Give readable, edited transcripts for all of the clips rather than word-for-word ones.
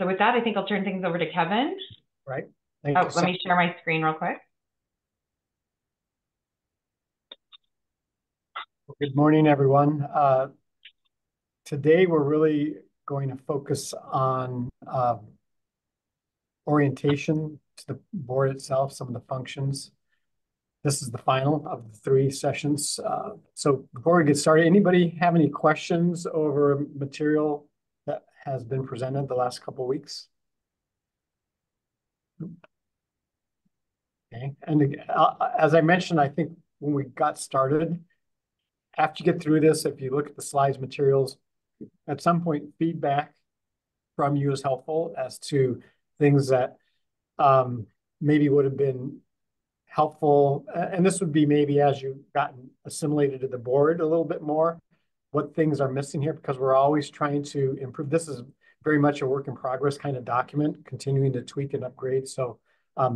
So with that, I think I'll turn things over to Kevin. Right. Thank you, Oh, let Sally. me share my screen real quick. Good morning, everyone. Today, we're really going to focus on orientation to the board itself, some of the functions. This is the final of the 3 sessions. So before we get started, anybody have any questions over material that has been presented the last couple of weeks? Okay. And as I mentioned, I think when we got started, after you get through this, if you look at the slides materials, at some point, feedback from you is helpful as to things that maybe would have been helpful. And this would be maybe as you've gotten assimilated to the board a little bit more, what things are missing here, because we're always trying to improve. This is very much a work in progress kind of document, continuing to tweak and upgrade. So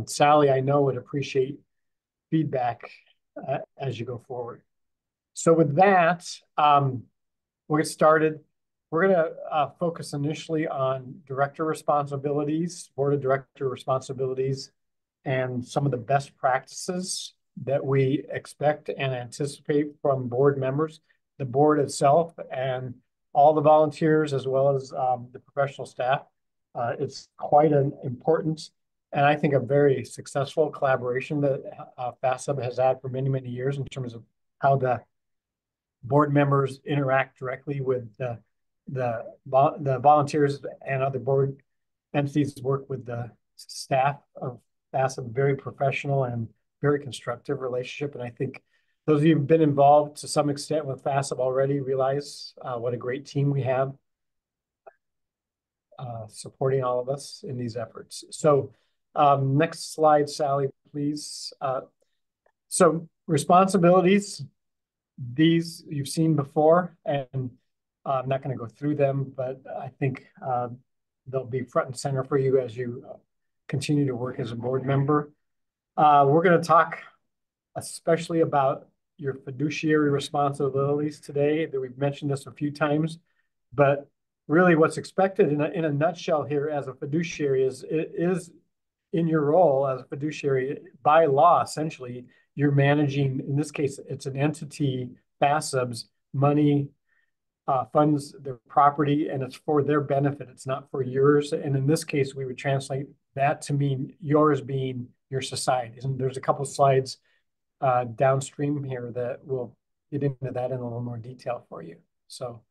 Sally, I know, would appreciate feedback as you go forward. So with that, we'll get started. We're going to focus initially on director responsibilities, board of director responsibilities, and some of the best practices that we expect and anticipate from board members, the board itself, and all the volunteers, as well as the professional staff. It's quite an important and I think a very successful collaboration that FASEB has had for many, many years in terms of how the board members interact directly with the volunteers and other board entities work with the staff of FASEB, very professional and very constructive relationship. And I think those of you who've been involved to some extent with FASEB already realize what a great team we have supporting all of us in these efforts. So next slide, Sally, please. So responsibilities, these you've seen before, and I'm not going to go through them, but I think they'll be front and center for you as you continue to work as a board member. We're going to talk especially about your fiduciary responsibilities today. That we've mentioned this a few times, but really what's expected in a nutshell here as a fiduciary is in your role as a fiduciary by law, essentially, you're managing, in this case, it's an entity, FASEB's money, funds, their property, and it's for their benefit. It's not for yours. And in this case, we would translate that to mean yours being your society. And there's a couple of slides downstream here that will get into that in a little more detail for you. So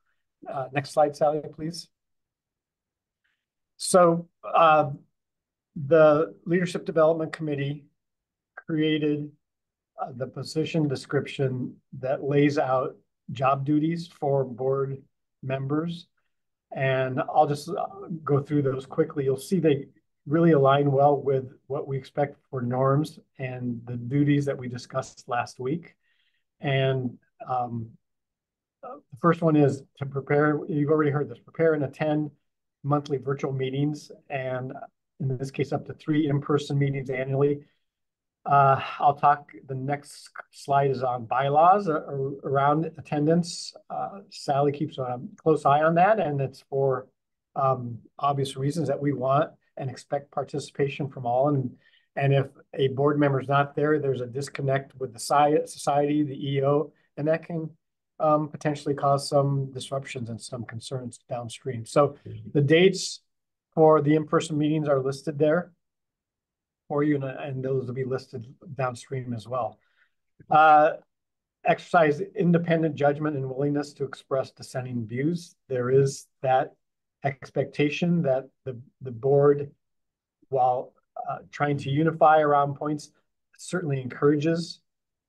next slide, Sally, please. So the Leadership Development Committee created the position description that lays out job duties for board members. And I'll just go through those quickly. You'll see they really align well with what we expect for norms and the duties that we discussed last week. And the first one is to prepare, you've already heard this, prepare and attend monthly virtual meetings, and in this case, up to 3 in-person meetings annually. I'll talk, the next slide is on bylaws around attendance. Sally keeps a close eye on that, and it's for obvious reasons that we want and expect participation from all. And if a board member is not there, there's a disconnect with the society, the EO, and that can potentially cause some disruptions and some concerns downstream. So the dates for the in-person meetings are listed there for you, and those will be listed downstream as well. Exercise independent judgment and willingness to express dissenting views. There is that expectation that the board, while trying to unify around points, certainly encourages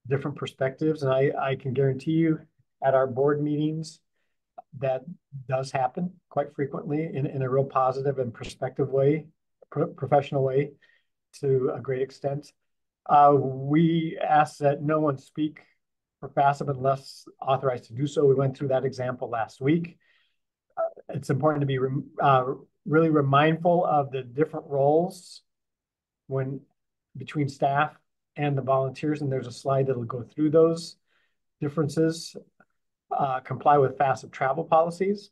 different perspectives. And I can guarantee you at our board meetings, that does happen quite frequently in a real positive and prospective way, professional way, to a great extent. We ask that no one speak for FASEB unless authorized to do so. We went through that example last week. It's important to be really mindful of the different roles between staff and the volunteers, and there's a slide that'll go through those differences. Comply with FASEB travel policies.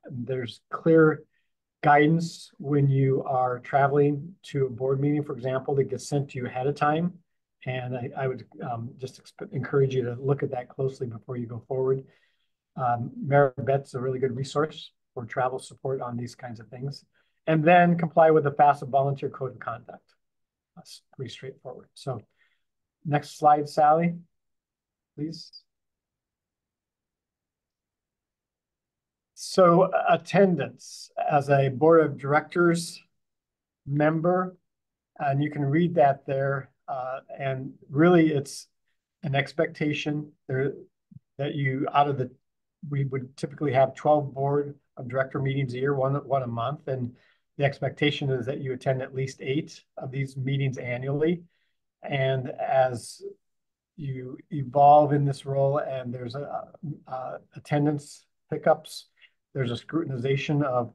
There's clear guidance when you are traveling to a board meeting, for example, that gets sent to you ahead of time. And I would just encourage you to look at that closely before you go forward. Maribet's a really good resource for travel support on these kinds of things. And then comply with the FASEB Volunteer Code of Conduct. That's pretty straightforward. So next slide, Sally, please. So attendance as a board of directors member, and you can read that there. And really it's an expectation there that you we would typically have 12 board of director meetings a year, one a month. And the expectation is that you attend at least 8 of these meetings annually. And as you evolve in this role and there's attendance pickups, there's a scrutinization of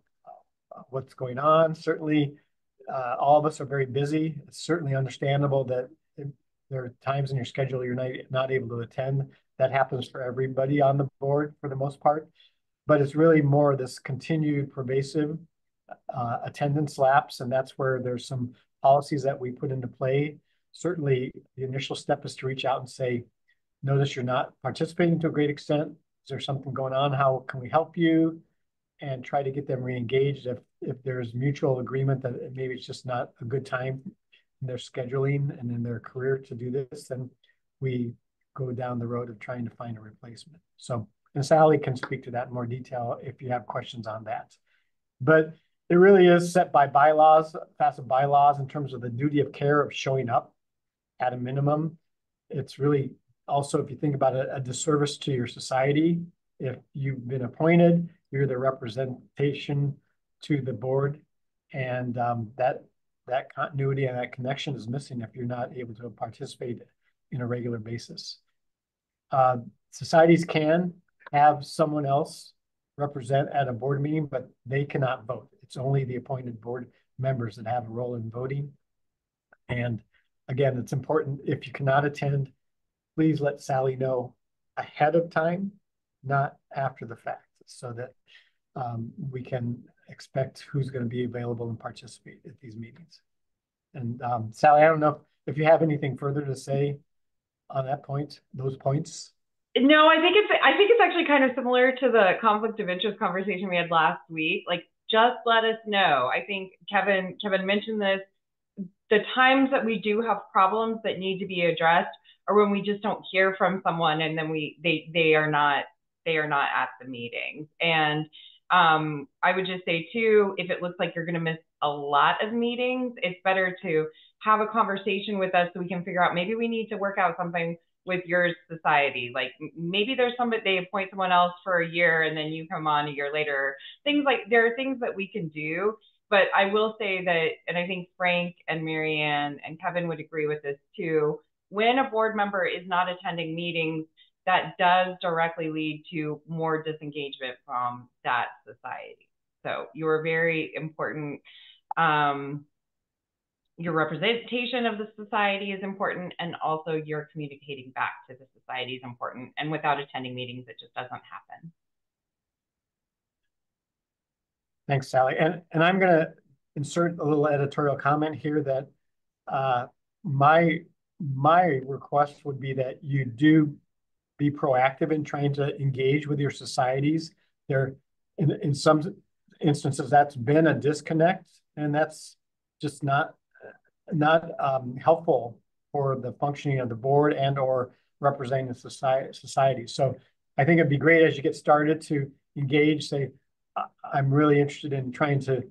what's going on. Certainly, all of us are very busy. It's certainly understandable that there are times in your schedule you're not able to attend. That happens for everybody on the board for the most part. But it's really more this continued pervasive attendance lapse, and that's where there's some policies that we put into play. Certainly, the initial step is to reach out and say, notice you're not participating to a great extent. Is there something going on? How can we help you? And try to get them re-engaged if there's mutual agreement that maybe it's just not a good time in their scheduling and in their career to do this, then we go down the road of trying to find a replacement. So, and Sally can speak to that in more detail if you have questions on that. But it really is set by bylaws, FASEB bylaws, in terms of the duty of care of showing up at a minimum. It's really also, if you think about it, a disservice to your society. If you've been appointed, you're the representation to the board, and that continuity and that connection is missing if you're not able to participate in a regular basis. Societies can have someone else represent at a board meeting, but they cannot vote. It's only the appointed board members that have a role in voting. And again, it's important, if you cannot attend, please let Sally know ahead of time, not after the fact, so that we can expect who's going to be available and participate at these meetings. And Sally, I don't know if you have anything further to say on that point, those points. No, I think it's actually kind of similar to the conflict of interest conversation we had last week. Like, just let us know. I think Kevin mentioned this. The times that we do have problems that need to be addressed are when we just don't hear from someone, and then they are not at the meetings. And I would just say too, if it looks like you're going to miss a lot of meetings, it's better to have a conversation with us so we can figure out, maybe we need to work out something with your society. Like, maybe there's somebody, they appoint someone else for a year and then you come on a year later. Things like, there are things that we can do. But I will say that, and I think Frank and Marianne and Kevin would agree with this too, when a board member is not attending meetings, that does directly lead to more disengagement from that society. So you're very important. Your representation of the society is important, and also your communicating back to the society is important. And without attending meetings, it just doesn't happen. Thanks, Sally. And I'm going to insert a little editorial comment here that my request would be that you do be proactive in trying to engage with your societies. There, in some instances, that's been a disconnect, and that's just not helpful for the functioning of the board and or representing the society. So I think it'd be great as you get started to engage, say, I'm really interested in trying to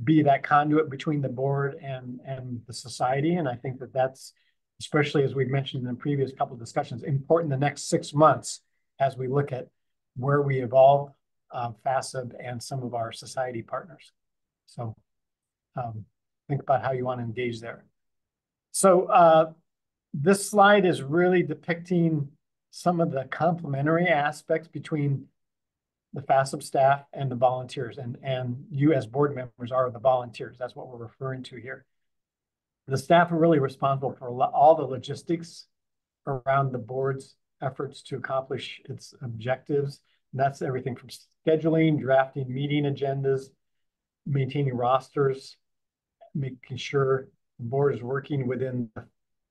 be that conduit between the board and the society. And I think that that's, especially as we've mentioned in the previous couple of discussions, important the next 6 months as we look at where we evolve FASEB and some of our society partners. So think about how you want to engage there. So this slide is really depicting some of the complementary aspects between the FASEB staff and the volunteers, and you as board members are the volunteers. That's what we're referring to here. The staff are really responsible for all the logistics around the board's efforts to accomplish its objectives. And that's everything from scheduling, drafting meeting agendas, maintaining rosters, making sure the board is working within the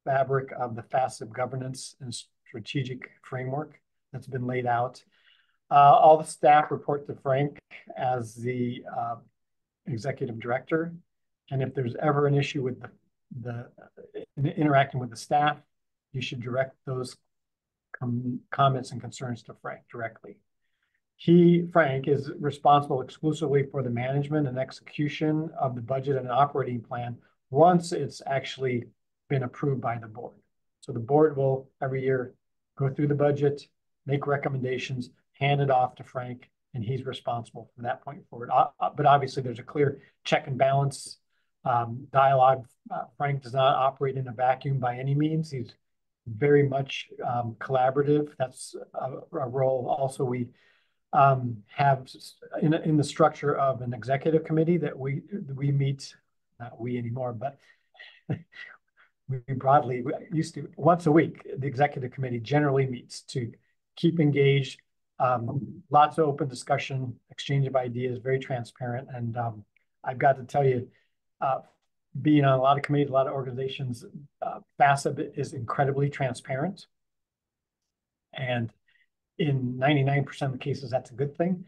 fabric of the FASEB governance and strategic framework that's been laid out. All the staff report to Frank as the executive director. And if there's ever an issue with the interacting with the staff, you should direct those comments and concerns to Frank directly. Frank, is responsible exclusively for the management and execution of the budget and operating plan once it's actually been approved by the board. So the board will every year go through the budget, make recommendations, hand it off to Frank, and he's responsible from that point forward. But obviously there's a clear check and balance dialogue. Frank does not operate in a vacuum by any means. He's very much collaborative. That's a role also we have in the structure of an executive committee that we meet, not we anymore, but we broadly used to once a week. The executive committee generally meets to keep engaged, lots of open discussion, exchange of ideas, very transparent. And I've got to tell you, being on a lot of committees, a lot of organizations, FASEB is incredibly transparent. And in 99% of the cases, that's a good thing.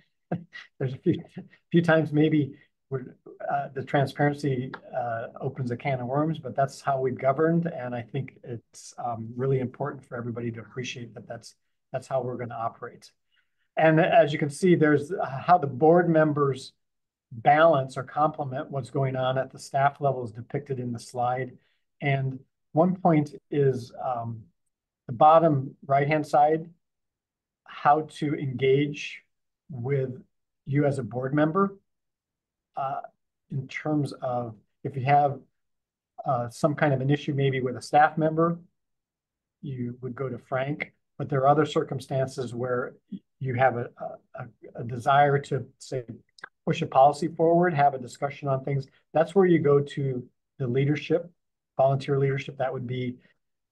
There's a few times maybe where the transparency opens a can of worms, but that's how we've governed. And I think it's really important for everybody to appreciate that that's how we're going to operate. And as you can see, there's how the board members balance or complement what's going on at the staff level is depicted in the slide. And one point is the bottom right-hand side, how to engage with you as a board member in terms of if you have some kind of an issue maybe with a staff member, you would go to Frank. But there are other circumstances where you have a desire to, say, push a policy forward, have a discussion on things. That's where you go to the leadership, volunteer leadership. That would be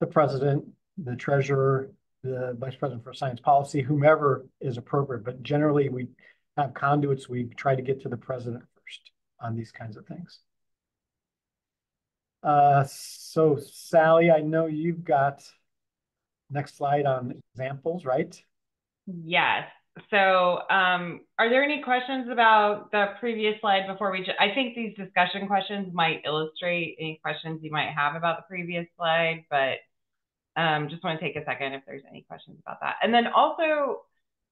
the president, the treasurer, the vice president for science policy, whomever is appropriate. But generally, we have conduits. We try to get to the president first on these kinds of things. So Sally, I know you've got next slide on examples, right? Yes. So are there any questions about the previous slide before we, I think these discussion questions might illustrate any questions you might have about the previous slide, but just want to take a second if there's any questions about that. And then also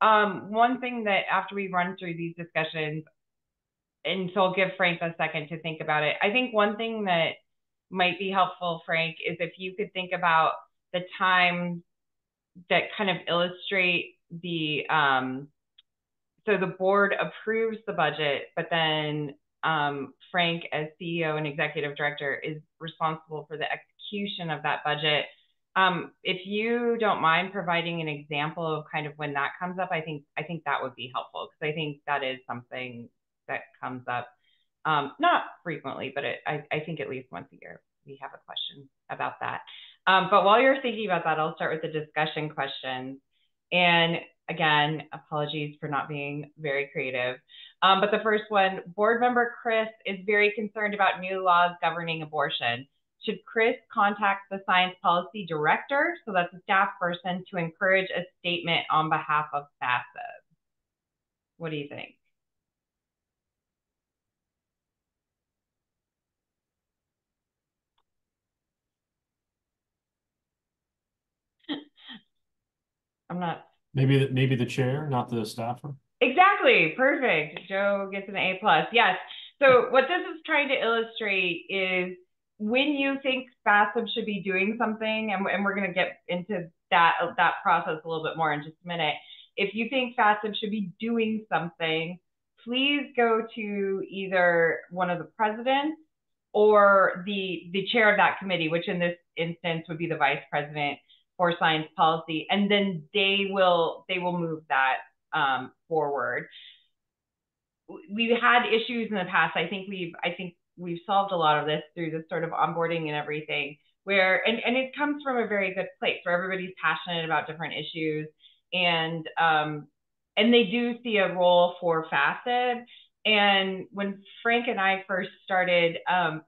one thing that after we run through these discussions, and so I'll give Frank a second to think about it. I think one thing that might be helpful, Frank, is if you could think about the time that kind of illustrate the, so the board approves the budget, but then Frank as CEO and executive director is responsible for the execution of that budget. If you don't mind providing an example of kind of when that comes up, I think that would be helpful, because I think that is something that comes up not frequently, but I think at least once a year we have a question about that. But while you're thinking about that, I'll start with the discussion questions. And again, apologies for not being very creative. But the first one, board member Chris is very concerned about new laws governing abortion. Should Chris contact the science policy director, so that's a staff person, to encourage a statement on behalf of FASEB? What do you think? I'm not. Maybe the chair, not the staffer. Exactly. Perfect. Joe gets an A+. Yes. So what this is trying to illustrate is when you think FASEB should be doing something, and we're going to get into that process a little bit more in just a minute. If you think FASEB should be doing something, please go to either one of the presidents or the chair of that committee, which in this instance would be the vice president for science policy, and then they will move that forward. We've had issues in the past. I think we've solved a lot of this through this sort of onboarding and everything, where and it comes from a very good place where everybody's passionate about different issues, and they do see a role for FASEB, And when Frank and I first started,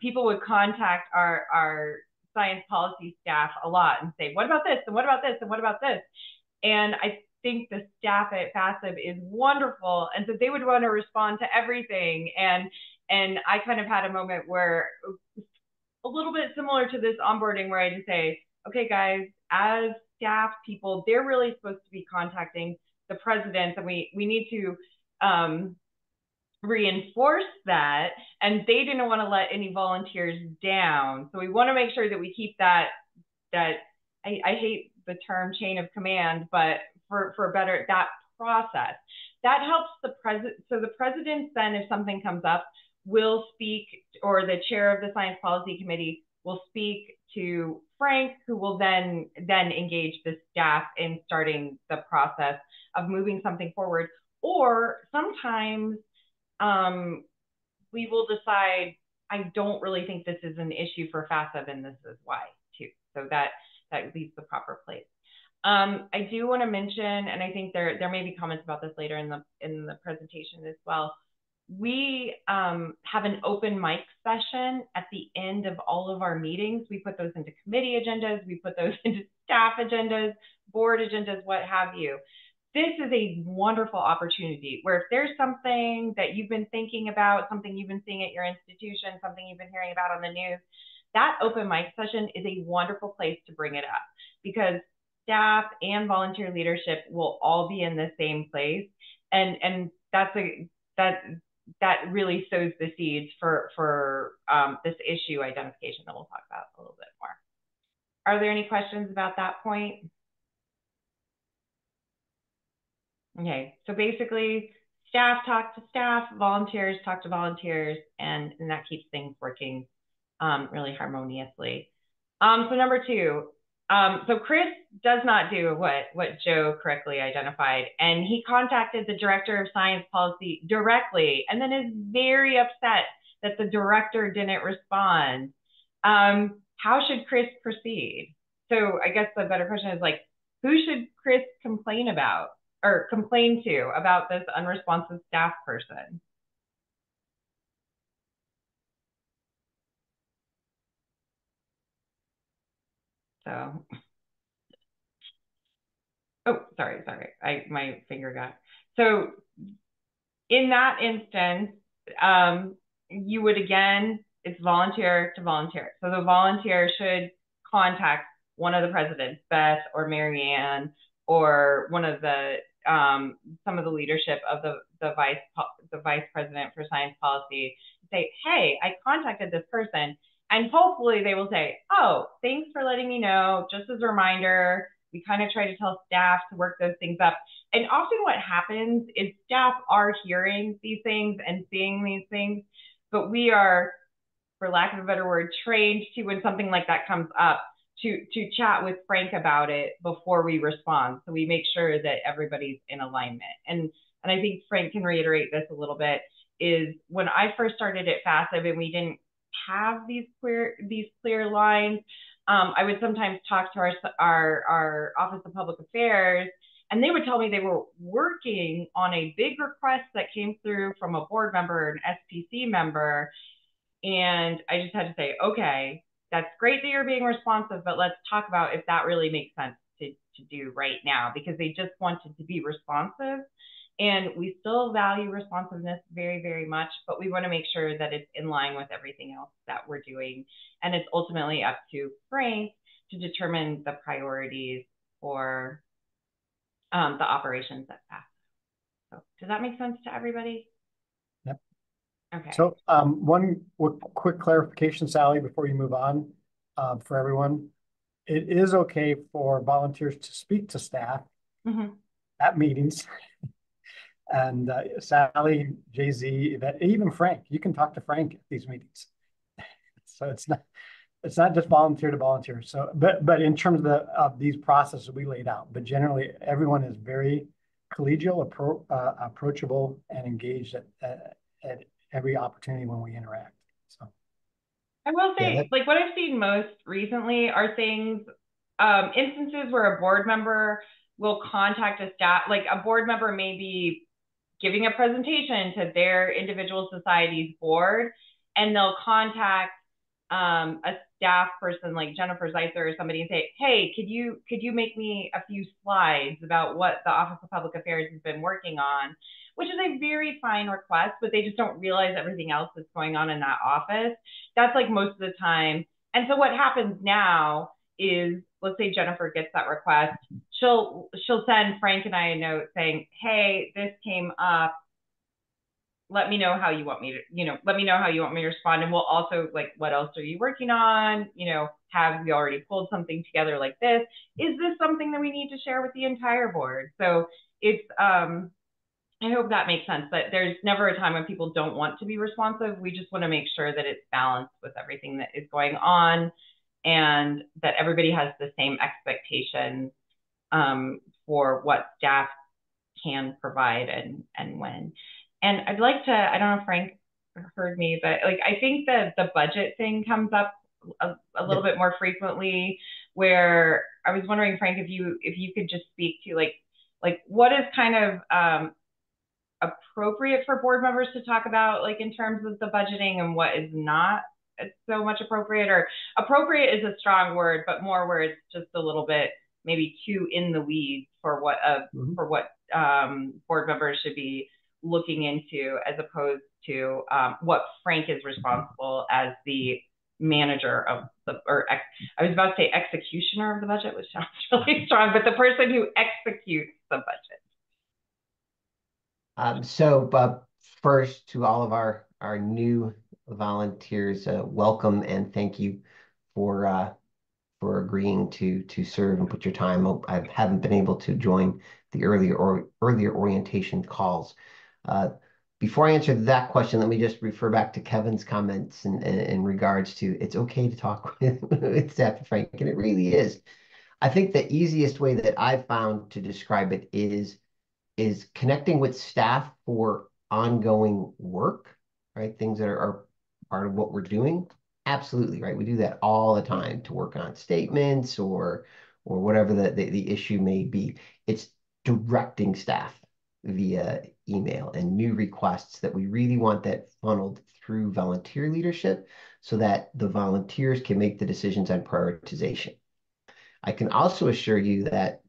people would contact our science policy staff a lot and say, what about this? And what about this? And what about this? And I think the staff at FASEB is wonderful. And so they would want to respond to everything. And I kind of had a moment where a little bit similar to this onboarding where I just say, okay, guys, as staff people, they're really supposed to be contacting the presidents, and we need to reinforce that. And they didn't want to let any volunteers down. So we want to make sure that we keep that I hate the term chain of command, but for better, that process. That helps the president. So the president then, if something comes up, will speak, or the chair of the science policy committee will speak to Frank, who will then engage the staff in starting the process of moving something forward. Or sometimes we will decide, I don't really think this is an issue for FASEB, and this is why too. So that leaves the proper place. I do want to mention, and I think there may be comments about this later in the presentation as well. We have an open mic session at the end of all of our meetings. We put those into committee agendas, we put those into staff agendas, board agendas, what have you. This is a wonderful opportunity where if there's something that you've been thinking about, something you've been seeing at your institution, something you've been hearing about on the news, that open mic session is a wonderful place to bring it up, because staff and volunteer leadership will all be in the same place. And that really sows the seeds for this issue identification that we'll talk about a little bit more. Are there any questions about that point? Okay, so basically staff talk to staff, volunteers talk to volunteers, and that keeps things working really harmoniously. So number two, so Chris does not do what Joe correctly identified, and he contacted the director of science policy directly, and then is very upset that the director didn't respond. How should Chris proceed? So I guess the better question is, like, who should Chris complain to about this unresponsive staff person? So, oh, sorry, my finger got. So in that instance, you would, again, it's volunteer to volunteer. So the volunteer should contact one of the presidents, Beth or Marianne, or one of the some of the leadership of the vice president for science policy, say, hey, I contacted this person, and hopefully they will say, oh, thanks for letting me know. Just as a reminder, we kind of try to tell staff to work those things up. And often what happens is staff are hearing these things and seeing these things, but we are, for lack of a better word, trained to, when something like that comes up, to chat with Frank about it before we respond. So we make sure that everybody's in alignment. And I think Frank can reiterate this a little bit, is when I first started at FASEB and we didn't have these clear lines, I would sometimes talk to our Office of Public Affairs, and they would tell me they were working on a big request that came through from a board member, an SPC member. And I just had to say, okay, that's great that you're being responsive, but let's talk about if that really makes sense to do right now, because they just wanted to be responsive. And we still value responsiveness very, very much, but we want to make sure that it's in line with everything else that we're doing. And it's ultimately up to Frank to determine the priorities for the operations at FASEB. So does that make sense to everybody? Yep. Okay. So one quick clarification, Sally, before you move on, for everyone. It is okay for volunteers to speak to staff at meetings. And Sally, Jay-Z, even Frank, you can talk to Frank at these meetings. So it's not just volunteer to volunteer. So, but in terms of these processes we laid out, but generally everyone is very collegial, approachable, and engaged at every opportunity when we interact. So I will say, like, what I've seen most recently are things, instances where a board member will contact a staff, like a board member may be giving a presentation to their individual society's board, and they'll contact a staff person like Jennifer Zeitzer or somebody and say, hey, could you make me a few slides about what the Office of Public Affairs has been working on, which is a very fine request, but they just don't realize everything else that's going on in that office. That's like most of the time. And so what happens now is, let's say Jennifer gets that request, she'll send Frank and I a note saying, hey, this came up, let me know how you want me to, let me know how you want me to respond. And we'll also, like, what else are you working on? Have we already pulled something together like this? Is this something that we need to share with the entire board? So it's, I hope that makes sense, that there's never a time when people don't want to be responsive. We just want to make sure that it's balanced with everything that is going on, and that everybody has the same expectations for what staff can provide and when. And I'd like to, I don't know if Frank heard me, but like, I think that the budget thing comes up a little bit more frequently, where I was wondering, Frank, if you could just speak to like what is kind of appropriate for board members to talk about, like in terms of the budgeting, and what is not so much appropriate. Or appropriate is a strong word, but more where it's just a little bit maybe too in the weeds for what board members should be looking into, as opposed to what Frank is responsible as the manager of I was about to say executioner of the budget, which sounds really strong, but the person who executes the budget. First, to all of our new volunteers, welcome and thank you for agreeing to serve and put your time. I haven't been able to join the earlier orientation calls. Before I answer that question, let me just refer back to Kevin's comments in regards to it's okay to talk with staff, Frank, and it really is. I think the easiest way that I've found to describe it is connecting with staff for ongoing work, right? Things that are part of what we're doing. Absolutely, right? We do that all the time to work on statements or whatever the issue may be. It's directing staff via email and new requests that we really want that funneled through volunteer leadership so that the volunteers can make the decisions on prioritization. I can also assure you that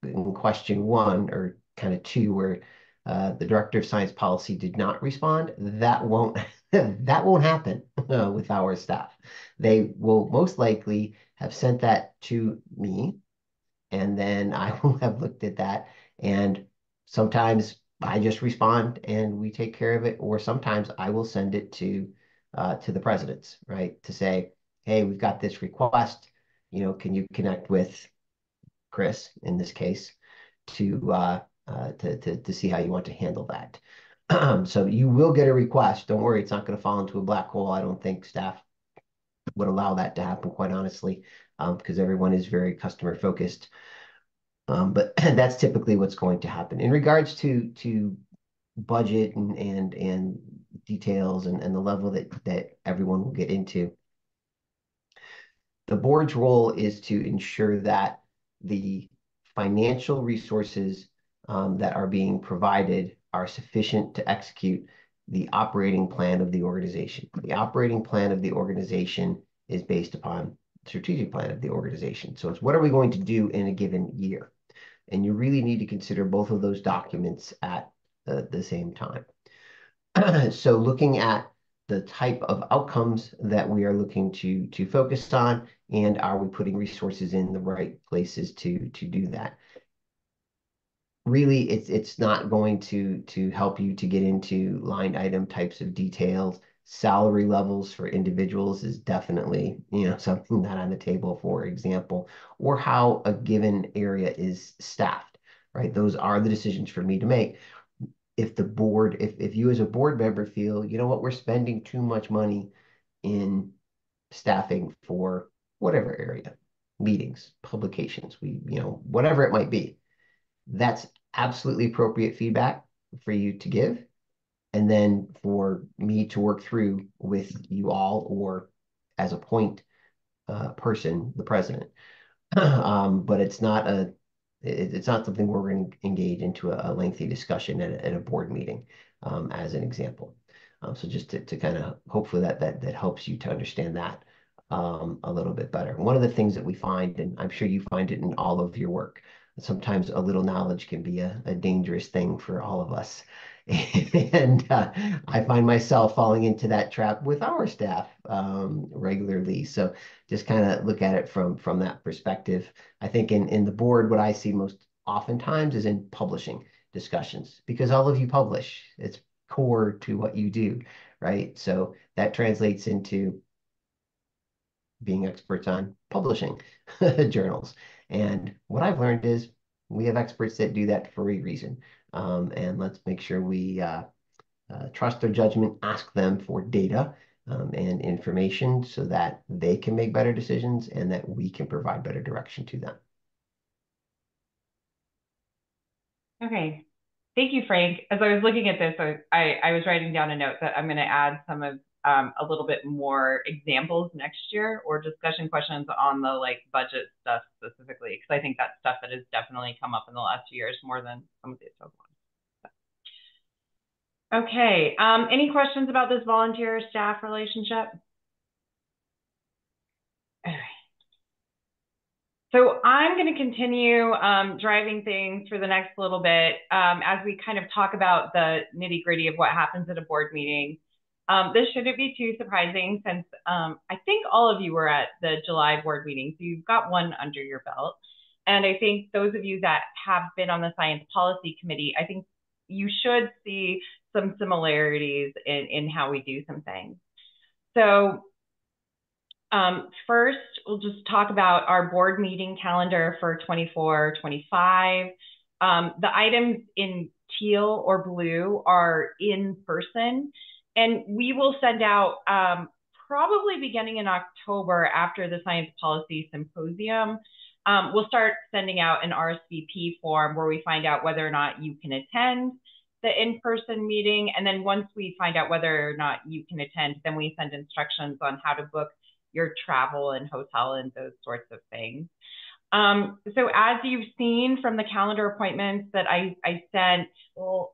in question 1 or kind of 2, where the director of science policy did not respond, that won't happen with our staff. They will most likely have sent that to me, and then I will have looked at that, and sometimes I just respond and we take care of it, or sometimes I will send it to the presidents, right, to say, hey, we've got this request, can you connect with Chris in this case to see how you want to handle that. So you will get a request. Don't worry, it's not going to fall into a black hole. I don't think staff would allow that to happen, quite honestly, because everyone is very customer focused. But that's typically what's going to happen. In regards to budget and details and the level that everyone will get into, the board's role is to ensure that the financial resources that are being provided are sufficient to execute the operating plan of the organization. The operating plan of the organization is based upon the strategic plan of the organization. So it's what are we going to do in a given year? And you really need to consider both of those documents at the same time. So looking at the type of outcomes that we are looking to focus on, and are we putting resources in the right places to do that? Really, it's not going to help you to get into line item types of details. Salary levels for individuals is definitely something not on the table, for example, or how a given area is staffed, right? Those are the decisions for me to make. If the board, if you as a board member feel, you know what, we're spending too much money in staffing for whatever area, meetings, publications, whatever it might be, that's absolutely appropriate feedback for you to give. And then for me to work through with you all, or as a point person, the president. But it's not It's not something where we're going to engage into a lengthy discussion at a board meeting, as an example. So just to kind of hopefully that helps you to understand that a little bit better. One of the things that we find, and I'm sure you find it in all of your work, sometimes a little knowledge can be a dangerous thing for all of us. And I find myself falling into that trap with our staff regularly. So just kind of look at it from that perspective. I think in the board, what I see most oftentimes is in publishing discussions, because all of you publish. It's core to what you do, right? So that translates into being experts on publishing journals. And what I've learned is we have experts that do that for a reason. And let's make sure we trust their judgment, ask them for data and information so that they can make better decisions and that we can provide better direction to them. Okay. Thank you, Frank. As I was looking at this, I was writing down a note that I'm going to add some of a little bit more examples next year, or discussion questions on the like budget stuff specifically, because I think that's stuff that has definitely come up in the last few years more than some of these other ones. Okay. Any questions about this volunteer staff relationship? Anyway. So I'm going to continue driving things for the next little bit as we kind of talk about the nitty gritty of what happens at a board meeting. This shouldn't be too surprising since I think all of you were at the July board meeting, so you've got one under your belt. And I think those of you that have been on the Science Policy Committee, I think you should see some similarities in how we do some things. So first, we'll just talk about our board meeting calendar for 24-25. The items in teal or blue are in person, and we will send out probably beginning in October after the Science Policy Symposium. We'll start sending out an RSVP form where we find out whether or not you can attend the in-person meeting. And then once we find out whether or not you can attend, then we send instructions on how to book your travel and hotel and those sorts of things. So as you've seen from the calendar appointments that I sent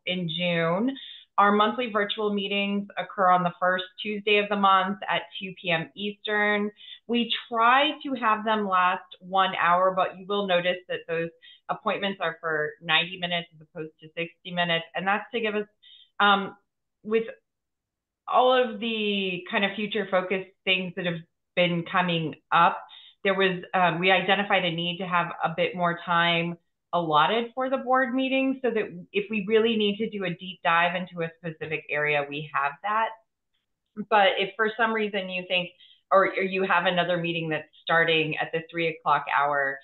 in June, our monthly virtual meetings occur on the first Tuesday of the month at 2 p.m. Eastern. We try to have them last 1 hour, but you will notice that those appointments are for 90 minutes as opposed to 60 minutes. And that's to give us, with all of the kind of future focused things that have been coming up, there was, we identified a need to have a bit more time allotted for the board meeting so that if we really need to do a deep dive into a specific area, we have that. But if for some reason you think, or you have another meeting that's starting at the 3 o'clock hour,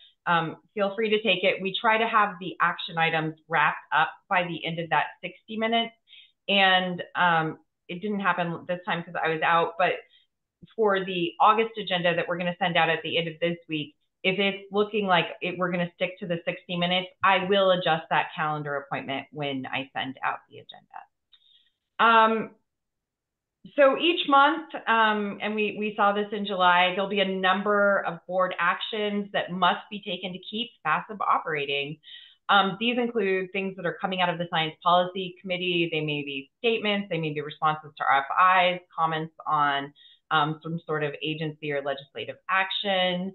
feel free to take it. We try to have the action items wrapped up by the end of that 60 minutes. And it didn't happen this time because I was out, but for the August agenda that we're going to send out at the end of this week, if it's looking like we're going to stick to the 60 minutes, I will adjust that calendar appointment when I send out the agenda. So each month, and we saw this in July, there'll be a number of board actions that must be taken to keep FASEB operating. These include things that are coming out of the Science Policy Committee. They may be statements, they may be responses to RFIs, comments on some sort of agency or legislative action.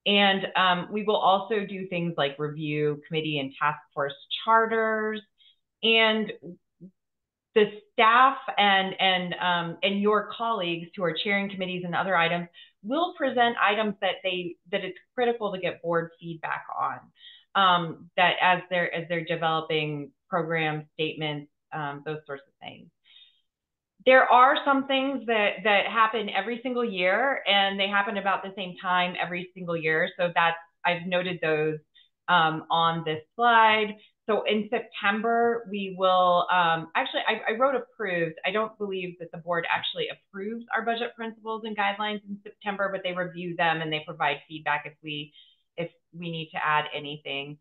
And we will also do things like review committee and task force charters. And the staff and your colleagues who are chairing committees and other items will present items that it's critical to get board feedback on, that as they're developing program statements, those sorts of things. There are some things that happen every single year, and they happen about the same time every single year. So I've noted those on this slide. So in September, we will, actually, I wrote approved. I don't believe that the board actually approves our budget principles and guidelines in September, but they review them and they provide feedback if we need to add anything.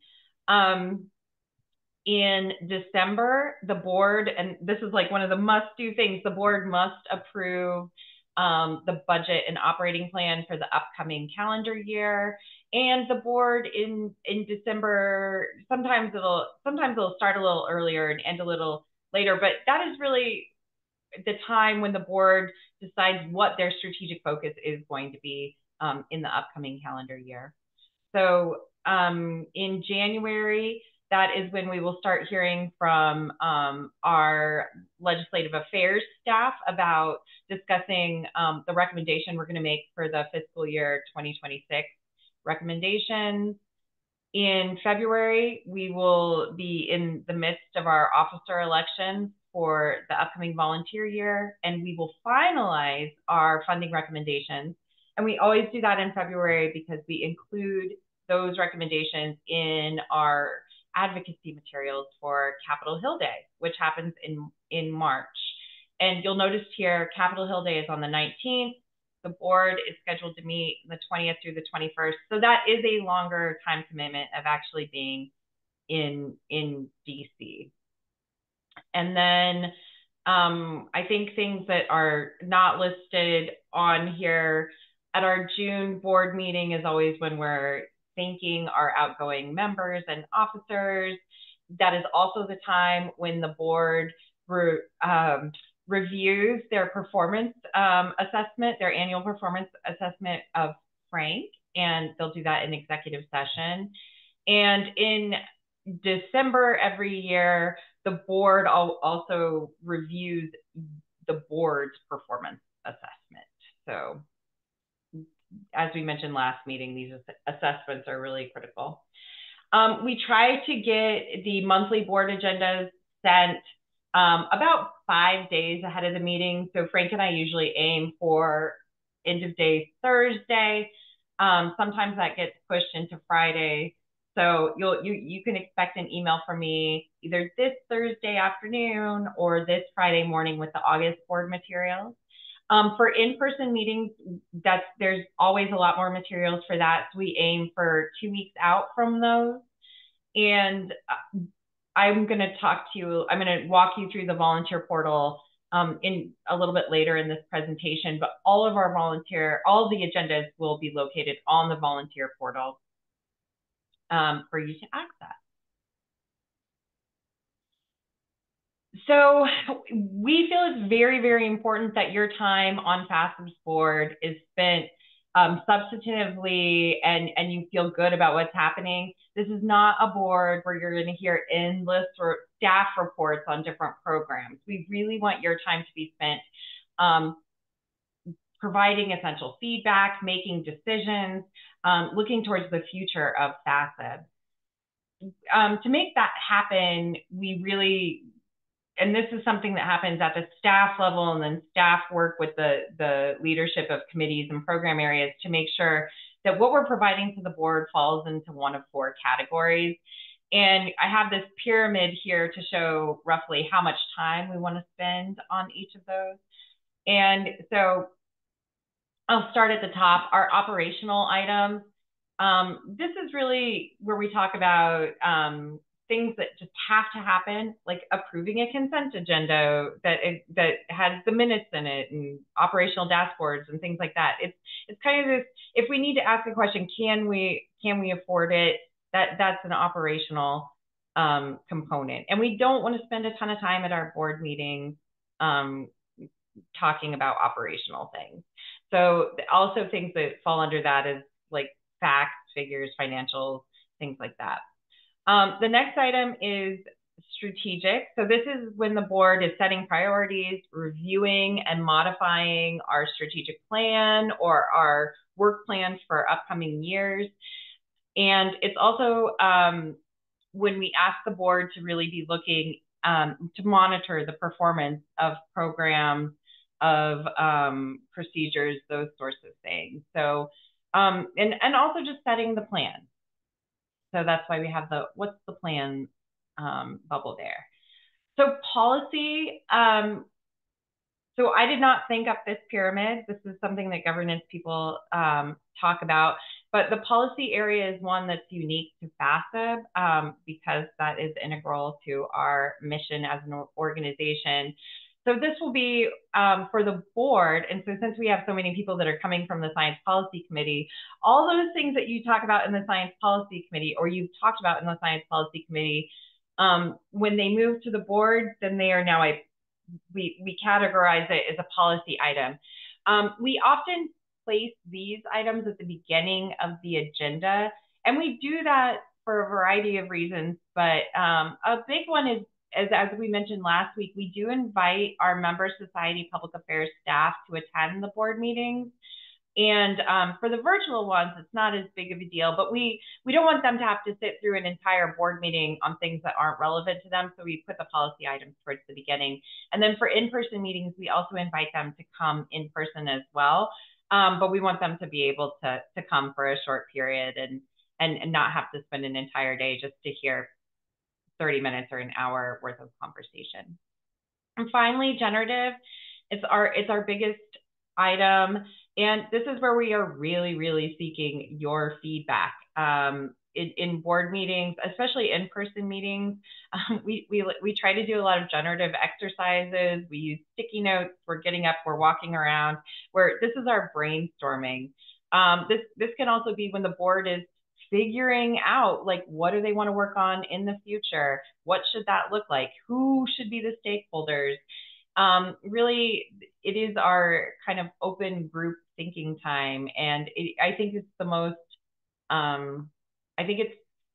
In December, the board, and this is like one of the must-do things, the board must approve the budget and operating plan for the upcoming calendar year. And the board in December, sometimes it'll start a little earlier and end a little later, but that is really the time when the board decides what their strategic focus is going to be in the upcoming calendar year. So in January, that is when we will start hearing from our legislative affairs staff about discussing the recommendation we're going to make for the fiscal year 2026 recommendations. In February, we will be in the midst of our officer elections for the upcoming volunteer year, and we will finalize our funding recommendations. And we always do that in February because we include those recommendations in our advocacy materials for Capitol Hill Day, which happens in March. And you'll notice here, Capitol Hill Day is on the 19th. The board is scheduled to meet the 20th through the 21st. So that is a longer time commitment of actually being in DC. And then I think things that are not listed on here at our June board meeting is always when we're thanking our outgoing members and officers. That is also the time when the board reviews their performance assessment, their annual performance assessment of Frank, and they'll do that in executive session. And in December every year, the board also reviews the board's performance assessment. So as we mentioned last meeting, these assessments are really critical. We try to get the monthly board agendas sent about 5 days ahead of the meeting. So Frank and I usually aim for end of day Thursday. Sometimes that gets pushed into Friday. So you can expect an email from me either this Thursday afternoon or this Friday morning with the August board materials. For in-person meetings, there's always a lot more materials for that. So we aim for 2 weeks out from those. And I'm going to walk you through the volunteer portal in a little bit later in this presentation, but all of the agendas will be located on the volunteer portal for you to access. So we feel it's very, very important that your time on FASEB's board is spent substantively and you feel good about what's happening. This is not a board where you're going to hear endless or staff reports on different programs. We really want your time to be spent providing essential feedback, making decisions, looking towards the future of FASEB. To make that happen, we really, and this is something that happens at the staff level, and then staff work with the leadership of committees and program areas to make sure that what we're providing to the board falls into one of 4 categories. And I have this pyramid here to show roughly how much time we want to spend on each of those. And so I'll start at the top, our operational items. This is really where we talk about things that just have to happen, like approving a consent agenda that has the minutes in it and operational dashboards and things like that. It's kind of this, if we need to ask a question, can we afford it? That's an operational component. And we don't want to spend a ton of time at our board meetings talking about operational things. So also things that fall under that is like facts, figures, financials, things like that. The next item is strategic. So this is when the board is setting priorities, reviewing and modifying our strategic plan or our work plans for upcoming years. And it's also when we ask the board to really be looking to monitor the performance of programs, of procedures, those sorts of things. So, and also just setting the plan. So that's why we have the what's the plan bubble there. So policy, so I did not think up this pyramid. This is something that governance people talk about, but the policy area is one that's unique to FASEB because that is integral to our mission as an organization. So this will be for the board. And so since we have so many people that are coming from the Science Policy Committee, all those things that you talk about in the Science Policy Committee, or you've talked about in the Science Policy Committee, when they move to the board, then they are now we categorize it as a policy item. We often place these items at the beginning of the agenda, and we do that for a variety of reasons. But a big one is, as we mentioned last week, we do invite our member society public affairs staff to attend the board meetings. And for the virtual ones, it's not as big of a deal, but we don't want them to have to sit through an entire board meeting on things that aren't relevant to them. So we put the policy items towards the beginning. And then for in-person meetings, we also invite them to come in person as well. But we want them to be able to come for a short period and not have to spend an entire day just to hear 30 minutes or an hour worth of conversation. And finally, generative, it's our biggest item. And this is where we are really, really seeking your feedback. In board meetings, especially in-person meetings, we try to do a lot of generative exercises. We use sticky notes. We're getting up, we're walking around, where this is our brainstorming. This can also be when the board is figuring out, like, what do they want to work on in the future? What should that look like? Who should be the stakeholders? Really, it is our kind of open group thinking time, and I think it's the most. I think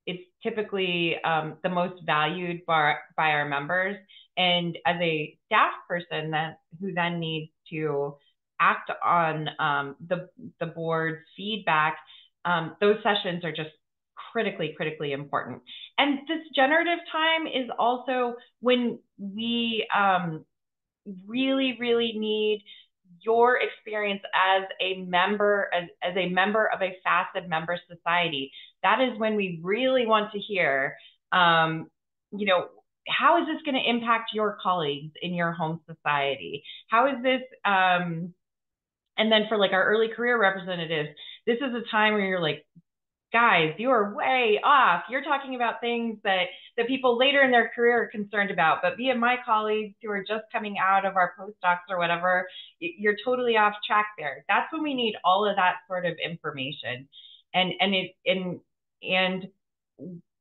it's typically the most valued by our members, and as a staff person who then needs to act on the board's feedback, those sessions are just critically important. And this generative time is also when we really need your experience as a member of a FASEB member society. That is when we really want to hear, how is this going to impact your colleagues in your home society? How is this, and then for like our early career representatives, this is a time where you're like, guys, you are way off. You're talking about things that people later in their career are concerned about. But via my colleagues who are just coming out of our postdocs or whatever, you're totally off track there. That's when we need all of that sort of information. And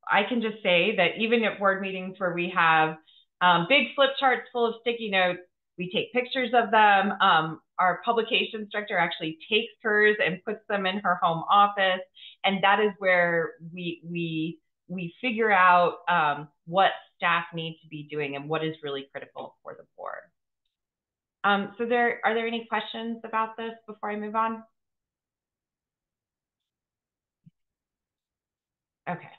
I can just say that even at board meetings where we have big flip charts full of sticky notes, we take pictures of them. Our publications director actually takes hers and puts them in her home office. And that is where we figure out what staff need to be doing and what is really critical for the board. So are there any questions about this before I move on? Okay.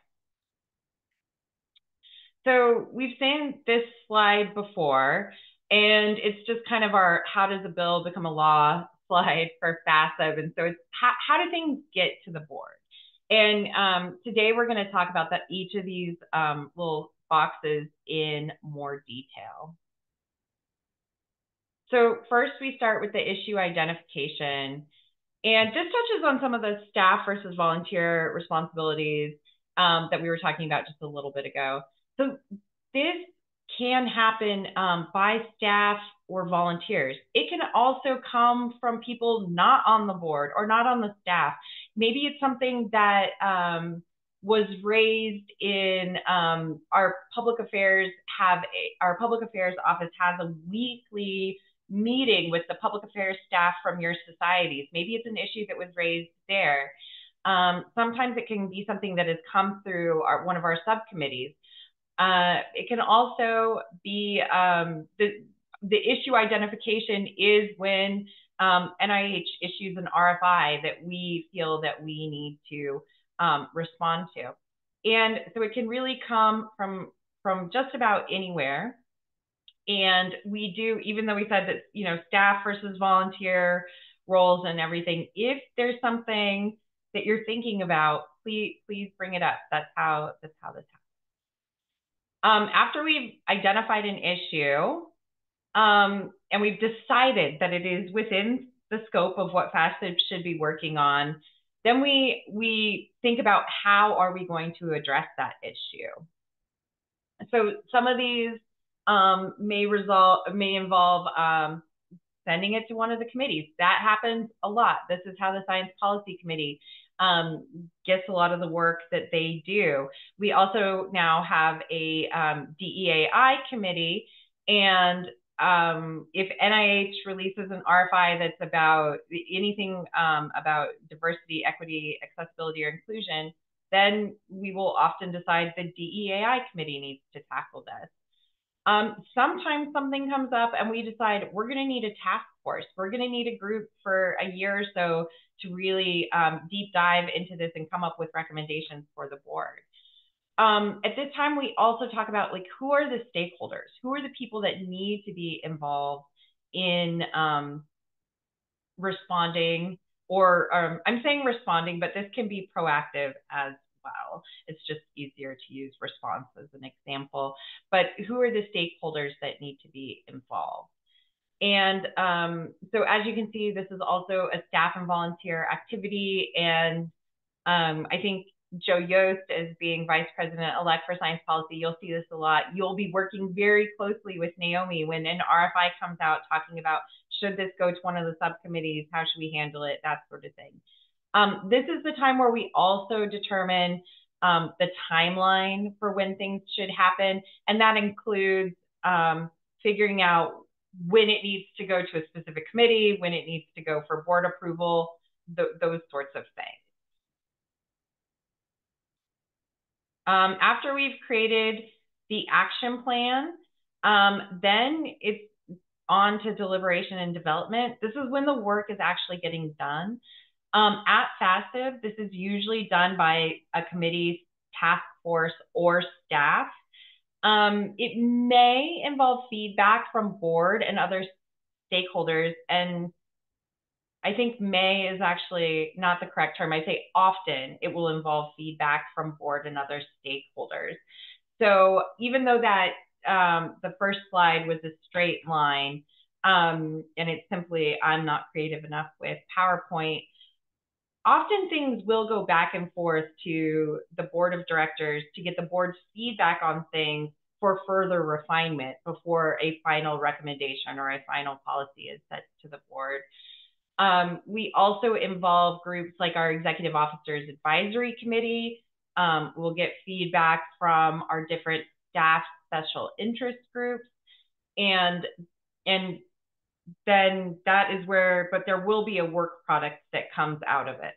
So we've seen this slide before, and it's just kind of our how does a bill become a law slide for FASEB. And so it's how do things get to the board? And today we're going to talk about each of these little boxes in more detail. So first we start with the issue identification. And this touches on some of the staff versus volunteer responsibilities that we were talking about just a little bit ago. So this can happen by staff or volunteers. It can also come from people not on the board or not on the staff. Maybe it's something that was raised in our public affairs office has a weekly meeting with the public affairs staff from your societies. Maybe it's an issue that was raised there. Sometimes it can be something that has come through one of our subcommittees. It can also be the issue identification is when NIH issues an RFI that we feel that we need to respond to. And so it can really come from just about anywhere. And we do, even though we said that, staff versus volunteer roles and everything, if there's something that you're thinking about, please bring it up. That's how this happens. After we've identified an issue and we've decided that it is within the scope of what FASEB should be working on, then we think about how are we going to address that issue. So some of these may involve sending it to one of the committees. That happens a lot. This is how the Science Policy Committee gets a lot of the work that they do. We also now have a DEAI committee, and if NIH releases an RFI that's about anything about diversity, equity, accessibility, or inclusion, then we will often decide the DEAI committee needs to tackle this. Sometimes something comes up and we decide we're going to need a task force. We're going to need a group for a year or so to really deep dive into this and come up with recommendations for the board. At this time, we also talk about like who are the stakeholders? Who are the people that need to be involved in responding, or I'm saying responding, but this can be proactive as well. It's just easier to use response as an example. But who are the stakeholders that need to be involved? And so as you can see, this is also a staff and volunteer activity. And I think Joe Yost, as being Vice President-elect for Science Policy, you'll see this a lot. You'll be working very closely with Naomi when an RFI comes out talking about, should this go to one of the subcommittees? How should we handle it? That sort of thing. This is the time where we also determine the timeline for when things should happen. And that includes figuring out when it needs to go to a specific committee, when it needs to go for board approval, those sorts of things. After we've created the action plan, then it's on to deliberation and development. This is when the work is actually getting done. At FASEB, this is usually done by a committee, task force, or staff. It may involve feedback from board and other stakeholders, and I think may is actually not the correct term. I say often it will involve feedback from board and other stakeholders. So even though that the first slide was a straight line, and it's simply I'm not creative enough with PowerPoint, often things will go back and forth to the board of directors to get the board's feedback on things for further refinement before a final recommendation or a final policy is set to the board. We also involve groups like our Executive Officers Advisory Committee. We'll get feedback from our different staff special interest groups. And then that is where, but there will be a work product that comes out of it.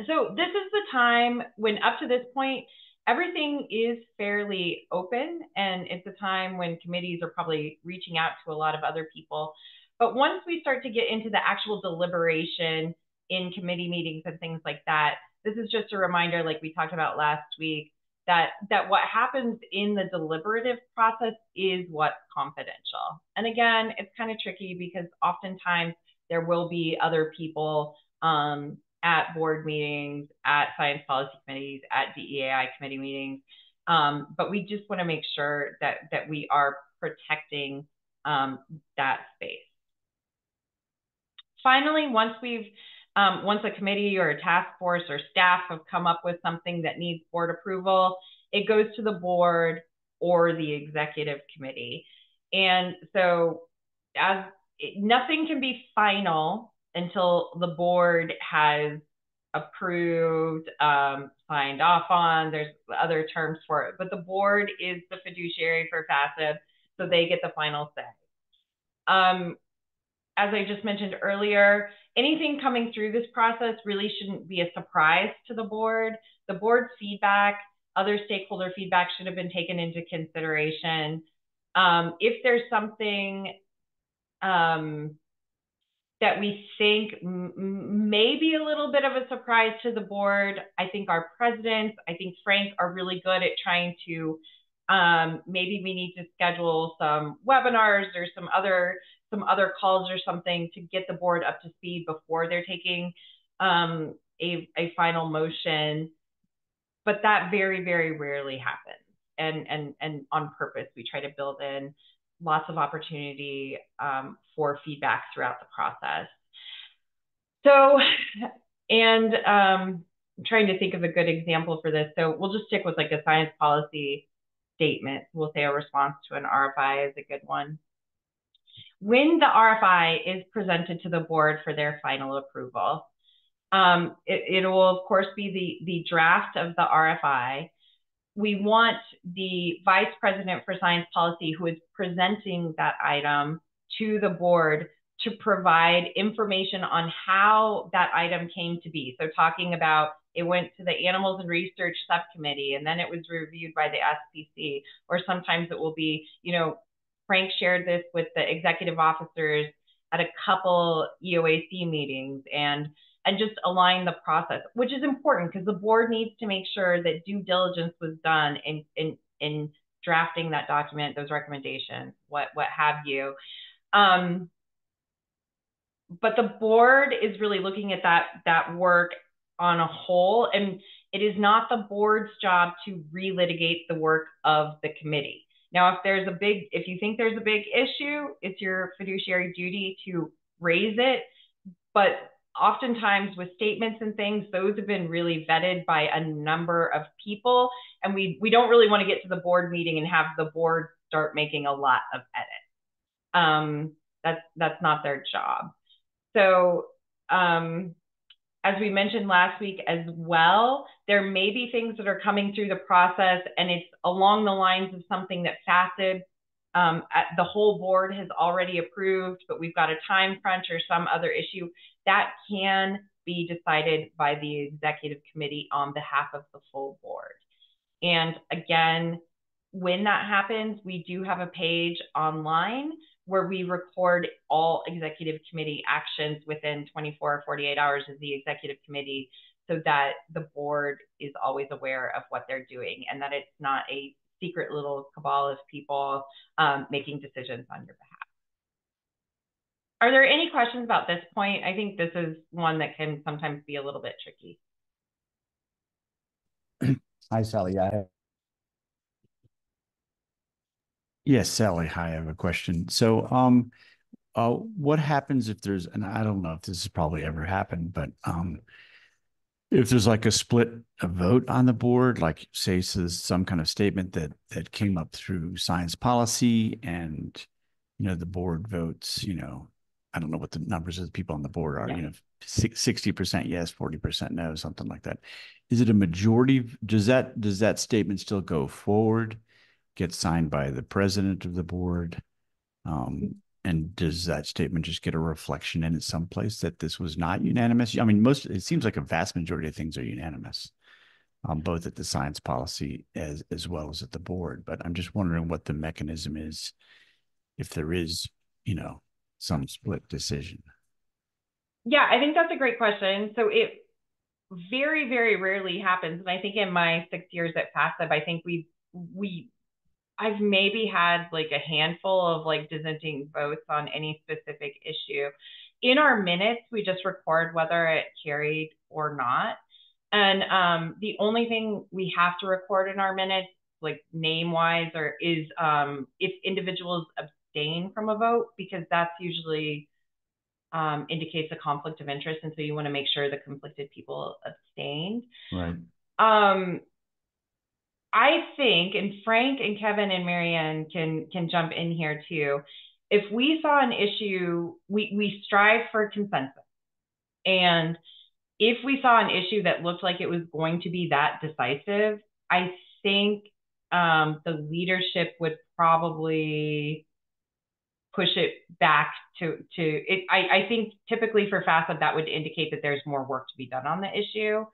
So this is the time when up to this point, everything is fairly open, and it's a time when committees are probably reaching out to a lot of other people. But once we start to get into the actual deliberation in committee meetings and things like that, this is just a reminder, like we talked about last week, that what happens in the deliberative process is what's confidential. And again, it's kind of tricky because oftentimes there will be other people at board meetings, at science policy committees, at DEAI committee meetings. But we just want to make sure that we are protecting that space. Finally, once a committee or a task force or staff have come up with something that needs board approval, it goes to the board or the executive committee. And so nothing can be final until the board has approved, signed off on, there's other terms for it, but the board is the fiduciary for FASEB, so they get the final say. As I just mentioned earlier, anything coming through this process really shouldn't be a surprise to the board. The board's feedback, other stakeholder feedback should have been taken into consideration. If there's something that we think may be a little bit of a surprise to the board, I think our presidents, I think Frank, are really good at trying to, maybe we need to schedule some webinars or some other calls or something to get the board up to speed before they're taking a final motion. But that very, very rarely happens. And on purpose, we try to build in lots of opportunity for feedback throughout the process. So, and I'm trying to think of a good example for this. So we'll just stick with like a science policy statement. We'll say a response to an RFI is a good one. When the RFI is presented to the board for their final approval, it will, of course, be the draft of the RFI. We want the vice president for science policy, who is presenting that item to the board, to provide information on how that item came to be. So talking about it went to the Animals and Research Subcommittee, and then it was reviewed by the SPC, or sometimes it will be, Frank shared this with the executive officers at a couple EOAC meetings, and just align the process, which is important because the board needs to make sure that due diligence was done in drafting that document, those recommendations, what have you. But the board is really looking at that work on a whole, and it is not the board's job to relitigate the work of the committee. Now, if you think there's a big issue, it's your fiduciary duty to raise it. But oftentimes with statements and things, those have been really vetted by a number of people, and we don't really want to get to the board meeting and have the board start making a lot of edits. That's not their job. So as we mentioned last week as well, there may be things that are coming through the process, and it's along the lines of something that FASEB, the whole board has already approved, but we've got a time crunch or some other issue that can be decided by the executive committee on behalf of the full board. And again, when that happens, we do have a page online where we record all executive committee actions within 24 or 48 hours of the executive committee, so that the board is always aware of what they're doing, and that it's not a secret little cabal of people making decisions on your behalf. Are there any questions about this point? I think this is one that can sometimes be a little bit tricky. Hi, Sally. Yes, Sally. Hi, I have a question. So, what happens if there's, and I don't know if this has probably ever happened, but if there's like a vote on the board, like say some kind of statement that came up through science policy, and the board votes, I don't know what the numbers of the people on the board are, 60% yes, 40% no, something like that. Is it a majority? Does that statement still go forward, get signed by the president of the board? And does that statement just get a reflection in it someplace that this was not unanimous? I mean, it seems like a vast majority of things are unanimous, both at the science policy as well as at the board. But I'm just wondering what the mechanism is if there is, some split decision. Yeah, I think that's a great question. So it very, very rarely happens. And I think in my 6 years at FASEB, I think I've maybe had like a handful of like dissenting votes on any specific issue. In our minutes, we just record whether it carried or not. And the only thing we have to record in our minutes, like name-wise, is if individuals abstain from a vote, because that's usually indicates a conflict of interest, and so you want to make sure the conflicted people abstained. Right. I think, and Frank and Kevin and Marianne can jump in here too, if we saw an issue, we strive for consensus. And if we saw an issue that looked like it was going to be that decisive, I think the leadership would probably push it back to it. I think typically for FASEB, that would indicate that there's more work to be done on the issue.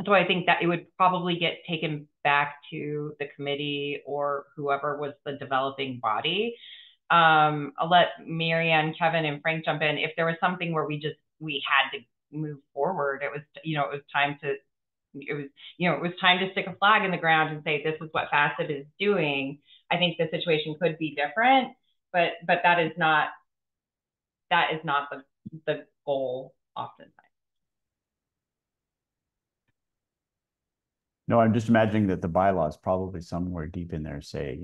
So I think that it would probably get taken back to the committee or whoever was the developing body. I'll let Marianne, Kevin, and Frank jump in. If there was something where we had to move forward, it was time to stick a flag in the ground and say, this is what FASEB is doing. I think the situation could be different, but that is not the goal oftentimes. No, I'm just imagining that the bylaws probably somewhere deep in there say,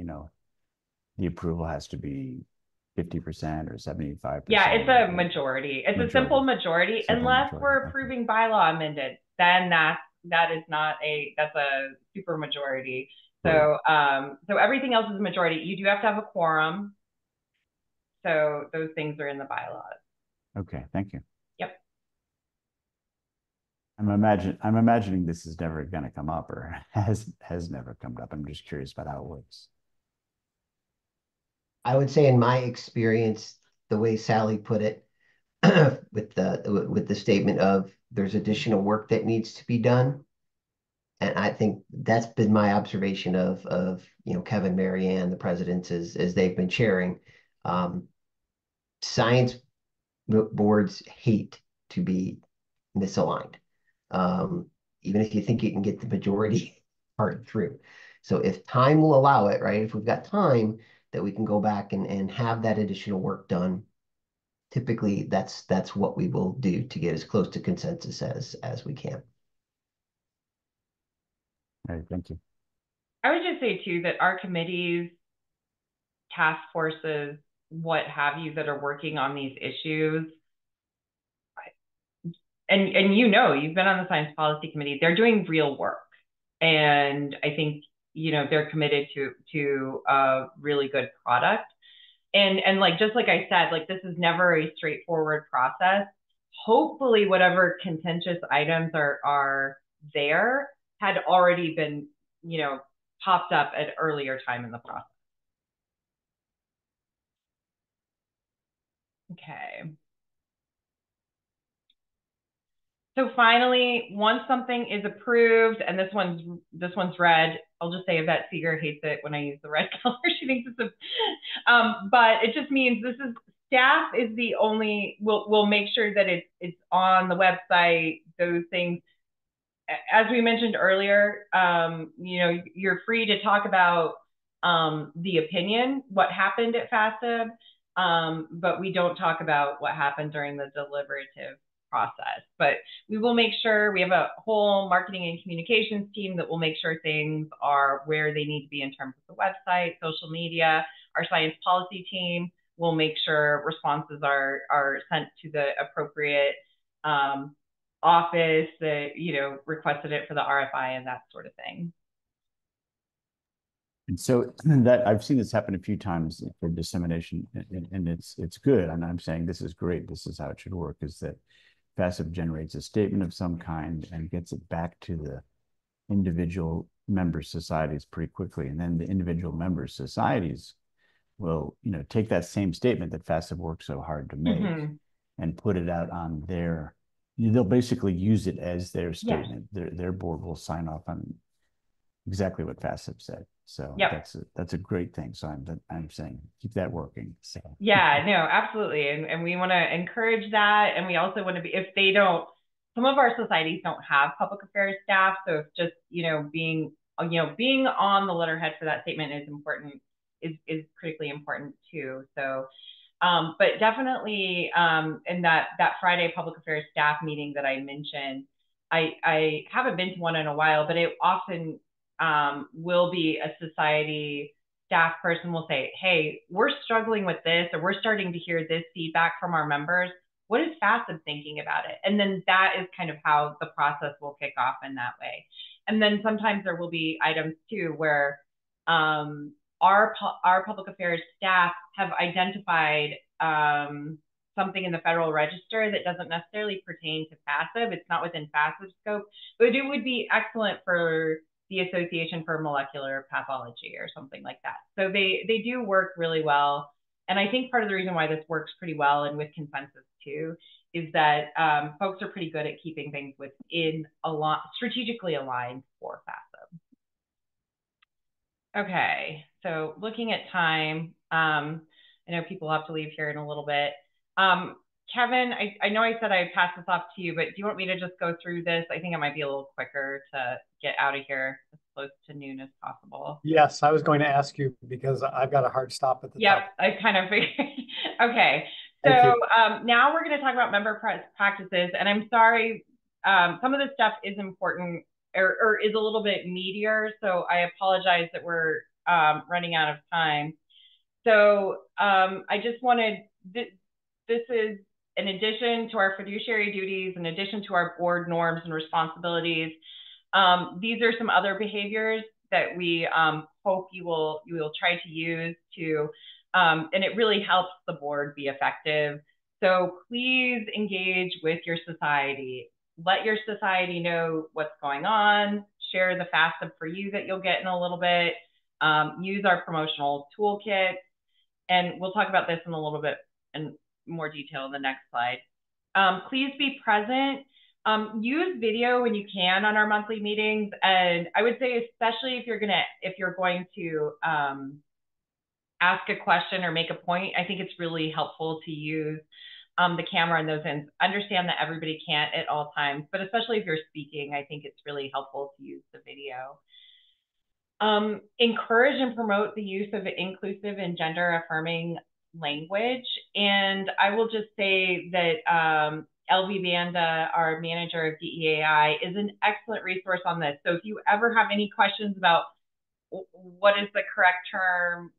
the approval has to be 50% or 75%. Yeah, it's a majority. It's a simple majority. Unless we're approving bylaw amended, then that's that's a super majority. So, so everything else is a majority. You do have to have a quorum. So those things are in the bylaws. Okay, thank you. Yep. I'm imagining this is never going to come up, or has never come up. I'm just curious about how it works. I would say in my experience, the way Sally put it, with the statement of there's additional work that needs to be done. And I think that's been my observation of Kevin, Mary Ann, the presidents as they've been chairing. Science boards hate to be misaligned. Even if you think you can get the majority part through. So if time will allow it, right? If we've got time that we can go back and have that additional work done, typically that's what we will do to get as close to consensus as we can. All right, thank you. I would just say too that our committees, task forces, what have you, that are working on these issues, and you've been on the Science Policy Committee, they're doing real work. And I think, they're committed to a really good product. And like, just like I said, like, this is never a straightforward process. Hopefully whatever contentious items are there had already been, popped up at earlier time in the process. Okay. So finally, once something is approved, and this one's red, I'll just say Yvette Seeger hates it when I use the red color. She thinks it's but it just means staff is the only, we'll make sure that it's on the website, those things. As we mentioned earlier, you're free to talk about the opinion, what happened at FASEB, but we don't talk about what happened during the deliberative process. But we will make sure we have a whole marketing and communications team that will make sure things are where they need to be in terms of the website, social media. Our science policy team will make sure responses are sent to the appropriate office that requested it for the RFI and that sort of thing. And so that I've seen this happen a few times for dissemination, and it's good. And I'm saying this is great. This is how it should work, is that FASEB generates a statement of some kind and gets it back to the individual member societies pretty quickly. And then the individual member societies will, take that same statement that FASEB worked so hard to make and put it out on they'll basically use it as their statement. Yeah. Their board will sign off on exactly what FASEB said. So that's a great thing. So I'm saying keep that working. So yeah, no, absolutely. And we want to encourage that. And we also want to be, if they don't, some of our societies don't have public affairs staff. So if just, being on the letterhead for that statement is important, is critically important too. So, but definitely in that Friday public affairs staff meeting that I mentioned, I haven't been to one in a while, but it often will be a society staff person will say, hey, we're struggling with this, or we're starting to hear this feedback from our members. What is FASEB thinking about it? And then that is kind of how the process will kick off in that way. And then sometimes there will be items too where our public affairs staff have identified something in the Federal Register that doesn't necessarily pertain to FASEB. It's not within FASEB scope, but it would be excellent for the Association for Molecular Pathology or something like that. So they do work really well. And I think part of the reason why this works pretty well and with consensus too is that folks are pretty good at keeping things within strategically aligned for FASEB. Okay, so looking at time, I know people have to leave here in a little bit. Kevin, I know I said I'd pass this off to you, but do you want me to just go through this? I think it might be a little quicker to get out of here as close to noon as possible. Yes, I was going to ask you because I've got a hard stop at the top. Yep, I kind of figured. Okay, so now we're going to talk about member practices. And I'm sorry, some of this stuff is important or is a little bit meatier. So I apologize that we're running out of time. So I just wanted, this is in addition to our fiduciary duties, in addition to our board norms and responsibilities, These are some other behaviors that we hope you will try to use to, and it really helps the board be effective. So please engage with your society. Let your society know what's going on. Share the FASEB for you that you'll get in a little bit. Use our promotional toolkit. And we'll talk about this in a little bit in more detail in the next slide. Please be present. Use video when you can on our monthly meetings. And I would say, especially if you're going to ask a question or make a point, I think it's really helpful to use the camera and those ends. Understand that everybody can't at all times, but especially if you're speaking, I think it's really helpful to use the video. Encourage and promote the use of inclusive and gender affirming language. And I will just say that LV Banda, our manager of DEAI, is an excellent resource on this. So if you ever have any questions about what is the correct term,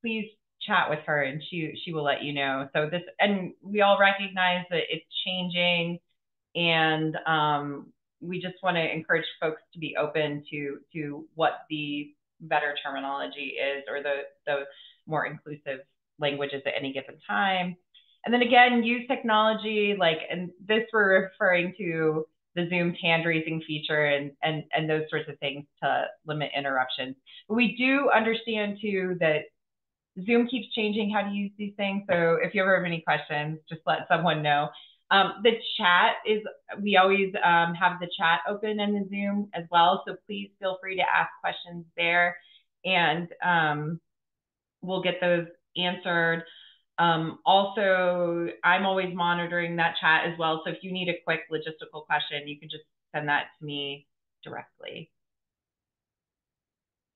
please chat with her and she will let you know. So this, and we all recognize that it's changing, and we just want to encourage folks to be open to what the better terminology is, or the more inclusive languages at any given time. And then again, use technology, like, and this we're referring to the Zoom hand raising feature and those sorts of things to limit interruptions. But we do understand too that Zoom keeps changing how to use these things. So if you ever have any questions, just let someone know. The chat is, we always have the chat open in the Zoom as well. So please feel free to ask questions there, and we'll get those answered. Also, I'm always monitoring that chat as well. So if you need a quick logistical question, you can just send that to me directly.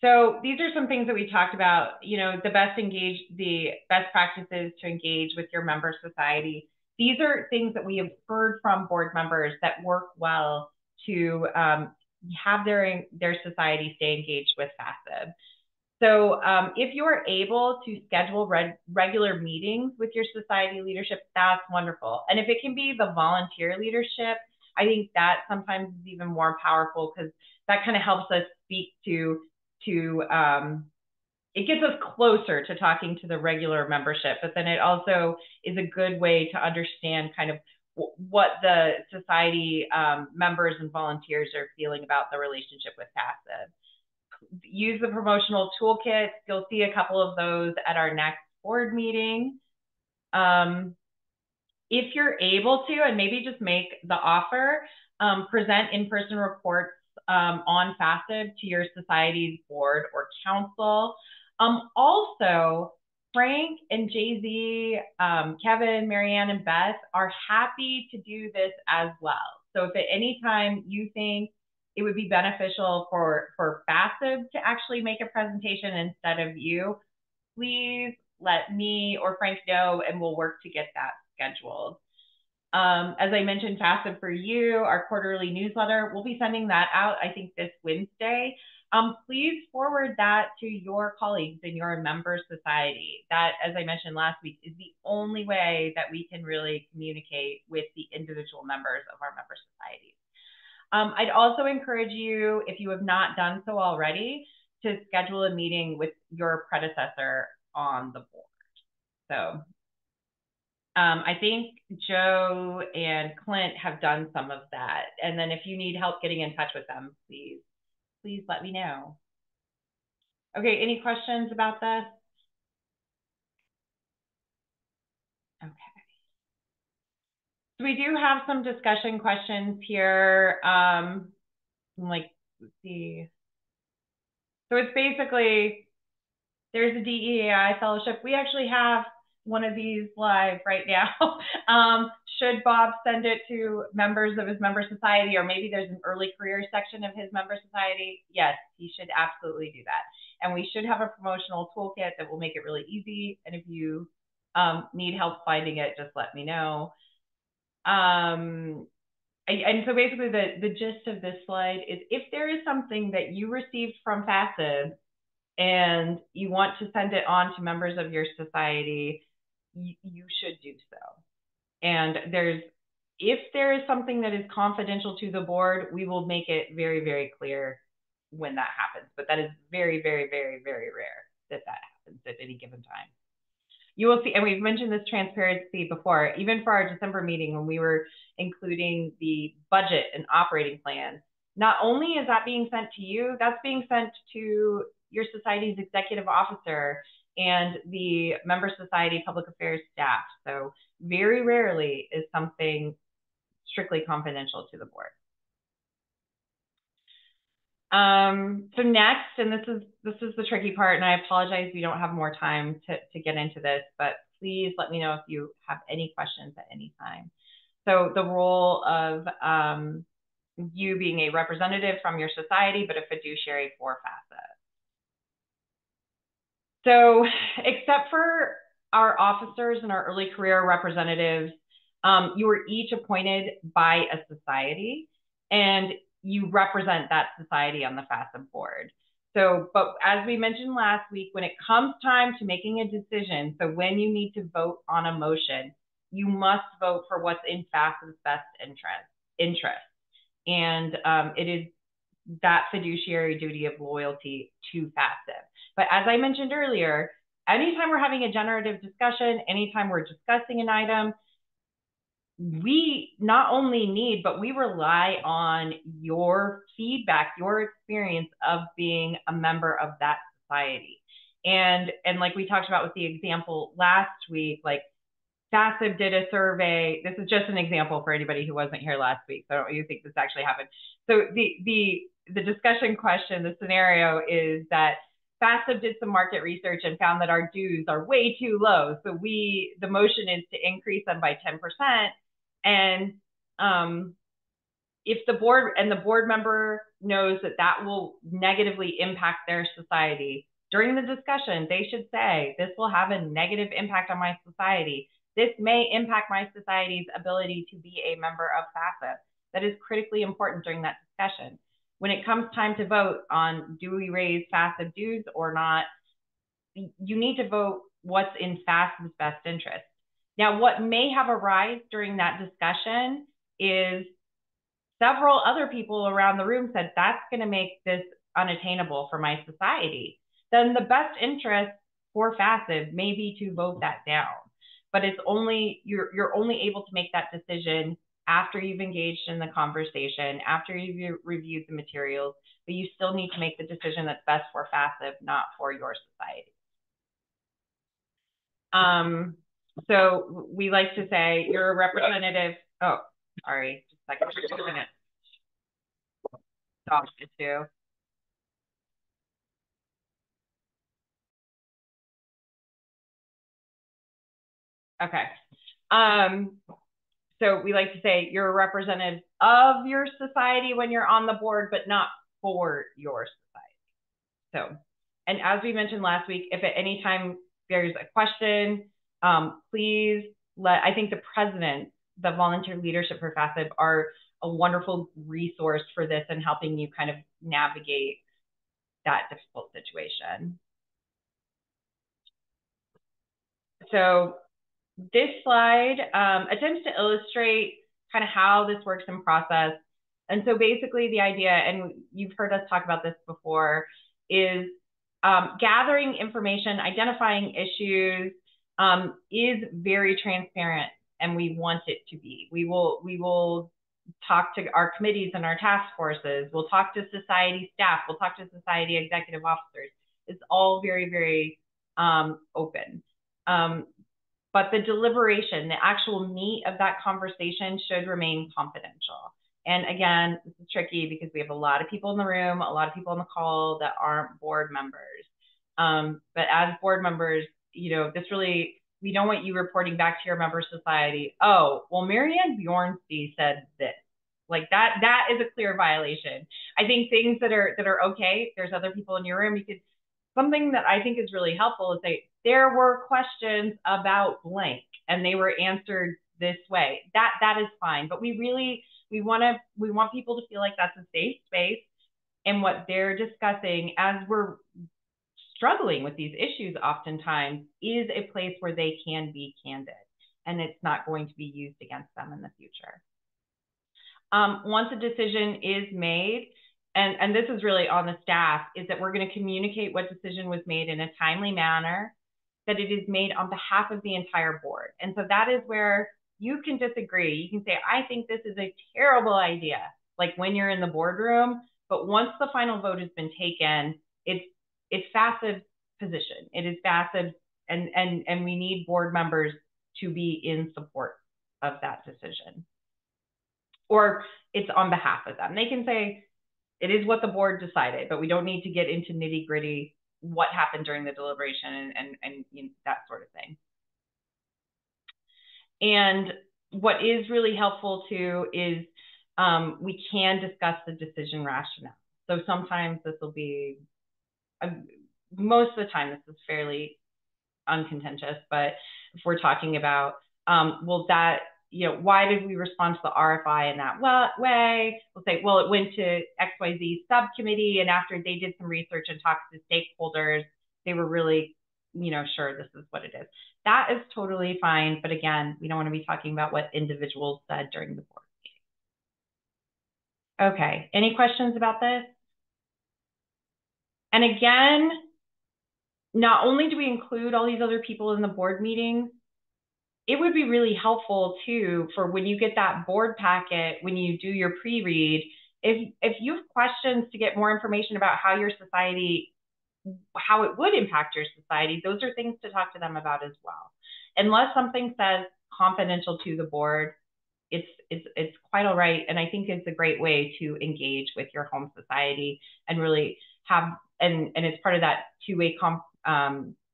So these are some things that we talked about, you know, the best practices to engage with your member society. These are things that we have heard from board members that work well to have their society stay engaged with FASEB. So if you're able to schedule regular meetings with your society leadership, that's wonderful. And if it can be the volunteer leadership, I think that sometimes is even more powerful, because that kind of helps us speak to it gets us closer to talking to the regular membership, but then it also is a good way to understand kind of what the society members and volunteers are feeling about the relationship with FASEB. Use the promotional toolkit. You'll see a couple of those at our next board meeting. If you're able to, and maybe just make the offer, present in-person reports on FASEB to your society's board or council. Also, Frank and Jay-Z, Kevin, Marianne, and Beth are happy to do this as well. So if at any time you think it would be beneficial for FASEB to actually make a presentation instead of you, please let me or Frank know, and we'll work to get that scheduled. As I mentioned, FASEB for You, our quarterly newsletter, we'll be sending that out, I think, this Wednesday. Please forward that to your colleagues in your member society. That, as I mentioned last week, is the only way that we can really communicate with the individual members of our member societies. I'd also encourage you, if you have not done so already, to schedule a meeting with your predecessor on the board. So I think Joe and Clint have done some of that. And then if you need help getting in touch with them, please let me know. Okay, any questions about this? Okay. So we do have some discussion questions here. Let's see. So it's basically, there's a DEAI fellowship. We actually have one of these live right now. Should Bob send it to members of his member society, or maybe there's an early career section of his member society? Yes, he should absolutely do that. And we should have a promotional toolkit that will make it really easy. And if you need help finding it, just let me know. And so basically the gist of this slide is, if there is something that you received from FASEB and you want to send it on to members of your society, you should do so. And if there is something that is confidential to the board, we will make it very, very clear when that happens. But that is very, very, very, very rare that happens at any given time. You will see, and we've mentioned this transparency before, even for our December meeting when we were including the budget and operating plan. Not only is that being sent to you, that's being sent to your society's executive officer and the member society public affairs staff. So very rarely is something strictly confidential to the board. So next, and this is the tricky part, and I apologize we don't have more time to get into this, but please let me know if you have any questions at any time. So the role of you being a representative from your society, but a fiduciary for FASEB. So except for our officers and our early career representatives, you were each appointed by a society, and you represent that society on the FASEB board. So, but as we mentioned last week, when it comes time to making a decision, so when you need to vote on a motion, you must vote for what's in FASEB's best interest. And it is that fiduciary duty of loyalty to FASEB. But as I mentioned earlier, anytime we're having a generative discussion, anytime we're discussing an item, we not only need, but we rely on your feedback, your experience of being a member of that society. And like we talked about with the example last week, like FASEB did a survey. This is just an example for anybody who wasn't here last week. So I don't really think this actually happened. So the discussion question, the scenario is that FASEB did some market research and found that our dues are way too low. So the motion is to increase them by 10%. And if the board member knows that will negatively impact their society, during the discussion, they should say, this will have a negative impact on my society. This may impact my society's ability to be a member of FASEB. That is critically important during that discussion. When it comes time to vote on, do we raise FASEB dues or not, you need to vote what's in FASEB's best interest. Now, what may have arisen during that discussion is several other people around the room said, that's going to make this unattainable for my society. Then the best interest for FASEB may be to vote that down. But it's only, you're only able to make that decision after you've engaged in the conversation, after you've reviewed the materials, but you still need to make the decision that's best for FASEB, not for your society. So we like to say you're a representative. Oh, sorry, just a second, just a minute. Stop it too. Okay. So we like to say you're a representative of your society when you're on the board, but not for your society. So, and as we mentioned last week, if at any time there's a question, please I think the president, the volunteer leadership for FASEB are a wonderful resource for this and helping you kind of navigate that difficult situation. So this slide attempts to illustrate kind of how this works in process. And so basically the idea, and you've heard us talk about this before, is gathering information, identifying issues is very transparent, and we want it to be. We will talk to our committees and our task forces. We'll talk to society staff. We'll talk to society executive officers. It's all very, very open. But the deliberation, the actual meat of that conversation should remain confidential. And again, this is tricky because we have a lot of people in the room, a lot of people on the call that aren't board members. But as board members, you know, we don't want you reporting back to your member society, oh, well, Marianne Bjornsty said this. Like that is a clear violation. I think things that are okay, if there's other people in your room, something that I think is really helpful is there were questions about blank and they were answered this way. That is fine. But we want people to feel like that's a safe space, and what they're discussing as we're struggling with these issues oftentimes is a place where they can be candid. and it's not going to be used against them in the future. Once a decision is made, and this is really on the staff, is that we're going to communicate what decision was made in a timely manner, that it is made on behalf of the entire board. And so that is where you can disagree. You can say, I think this is a terrible idea, like when you're in the boardroom, but once the final vote has been taken, it's FASEB's position. It is FASEB, and we need board members to be in support of that decision. Or it's on behalf of them. They can say, it is what the board decided, but we don't need to get into nitty gritty what happened during the deliberation and you know, that sort of thing. And what is really helpful too is we can discuss the decision rationale. So sometimes this will be, most of the time this is fairly uncontentious, but if we're talking about, well, that, you know, why did we respond to the RFI in that way? We'll say, well, it went to XYZ subcommittee, and after they did some research and talked to stakeholders, they were really, you know, sure this is what it is. That is totally fine. But again, we don't want to be talking about what individuals said during the board meeting. Okay, any questions about this? And again, not only do we include all these other people in the board meetings, it would be really helpful too for when you get that board packet, when you do your pre-read, if you have questions to get more information about how your society, how it would impact your society, those are things to talk to them about as well. Unless something says confidential to the board, it's quite all right. And I think it's a great way to engage with your home society and really have, and it's part of that two-way